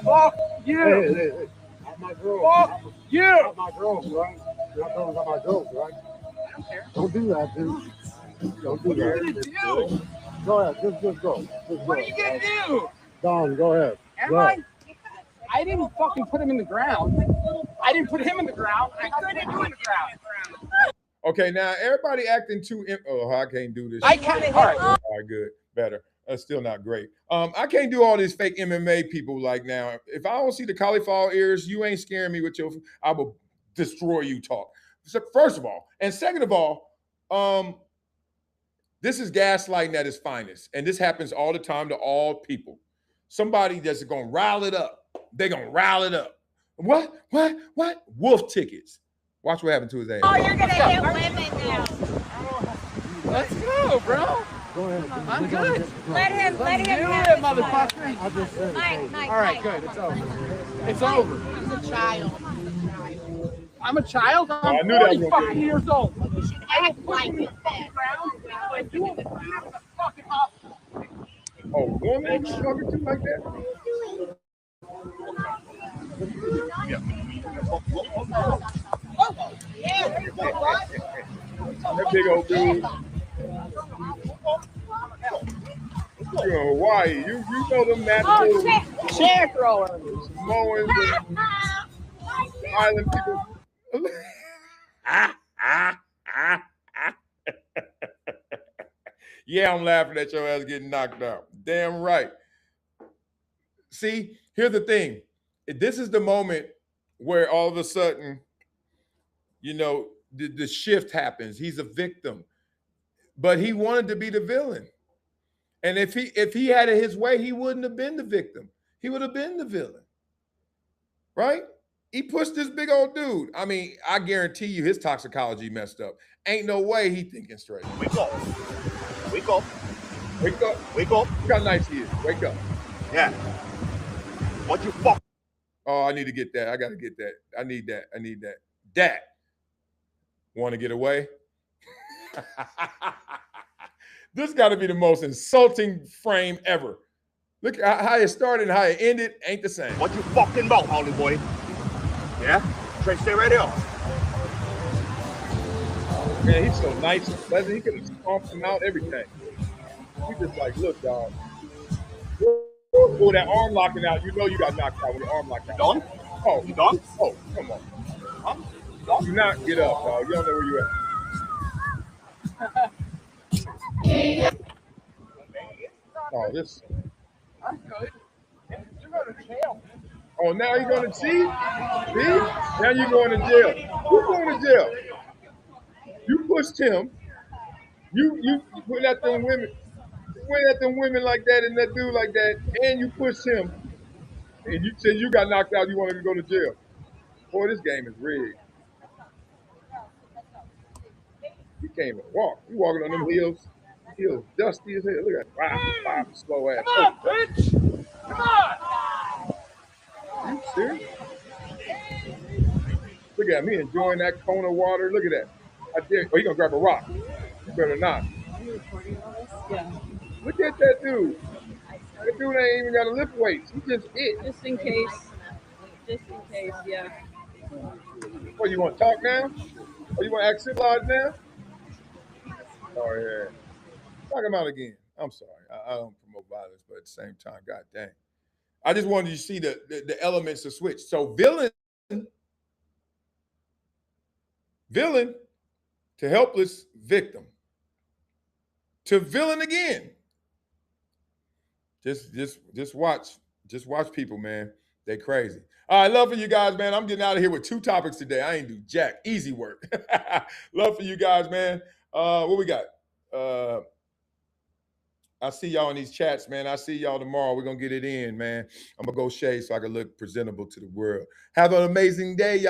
fuck you. Hey. My girl. Fuck you. Not my girls, right? Not talking about my girls, right? I don't care. Don't do that, dude. Don't do What are that. you gonna do? Go ahead. Just go. What are you gonna do? Don, go ahead. I didn't fucking put him in the ground. I didn't put him in the ground. I put him in the ground. Okay, now everybody acting too. I can't do this. I can't. All right. All right, good, better. That's still not great. I can't do all these fake MMA people like now. If I don't see the cauliflower ears, you ain't scaring me with your. I will destroy you. Talk. So first of all, and second of all, this is gaslighting at its finest, and this happens all the time to all people. Somebody that's gonna rile it up. They're gonna rile it up. What? Wolf tickets. Watch what happened to his ass. Oh, you're gonna hit women now. Let's go, bro. Go ahead. I'm good. Let him Do have it, his motherfucker. Mike. All right, good. It's over. It's over. He's a child. I'm a child. I I'm knew that 40 fucking years old. You should act like that. You in the fucking hospital. Oh, woman, you talking to like that? big old dude. You're in Hawaii. You know them natural Chair thrower. Samoans and island people. Yeah, I'm laughing at your ass getting knocked out. Damn right. See, here's the thing. This is the moment where all of a sudden, you know, the shift happens. He's a victim, but he wanted to be the villain. And if he had it his way, he wouldn't have been the victim. He would have been the villain, right? He pushed this big old dude. I mean, I guarantee you his toxicology messed up. Ain't no way he thinking straight. Wake up. Wake up. Wake up. Wake up. Look how nice he is. Wake up. Yeah. What you fuck? Oh, I need to get that. I got to get that. I need that. I need that. That. Want to get away? This got to be the most insulting frame ever. Look how it started and how it ended ain't the same. What you fucking about, Holly boy? Yeah? Trey, stay right there. Man, he's so nice and pleasant. He could have stomped him out, everything. He just like, look, dog. Oh, that arm locking out. You know you got knocked out with your arm locked out. Done? Oh, You done? Oh, come on. Huh? Do not get up, dog. You don't know where you at. Oh, this. Oh, now you're going to see? See? Now you're going to jail. Who's going to jail? You pushed him. You went at them women. Went at them women like that and that dude like that, and you pushed him. And you said you got knocked out. You wanted to go to jail. Boy, this game is rigged. You can't even walk. You walking on them hills. Hills dusty as hell. Look at that. Wow, slow ass. Come on, bitch. Come on. You serious? Look at me enjoying that cone of water. Look at that. I dare. Oh, he gonna grab a rock. You better not. Yeah. Look at that dude. That dude ain't even got to lift weights. He just it. Just in case. Just in case, yeah. What, you want to talk now? Or you want to act civilized now? Oh, yeah. Talk him out again. I'm sorry. I don't promote violence, but at the same time, god dang. I just wanted you to see the elements of switch. So villain to helpless victim to villain again. Just watch people, man. They crazy. All right, love for you guys, man. I'm getting out of here with 2 topics today. I ain't do jack. Easy work. Love for you guys, man. What we got? I see y'all in these chats, man. I see y'all tomorrow. We're going to get it in, man. I'm going to go shave so I can look presentable to the world. Have an amazing day, y'all.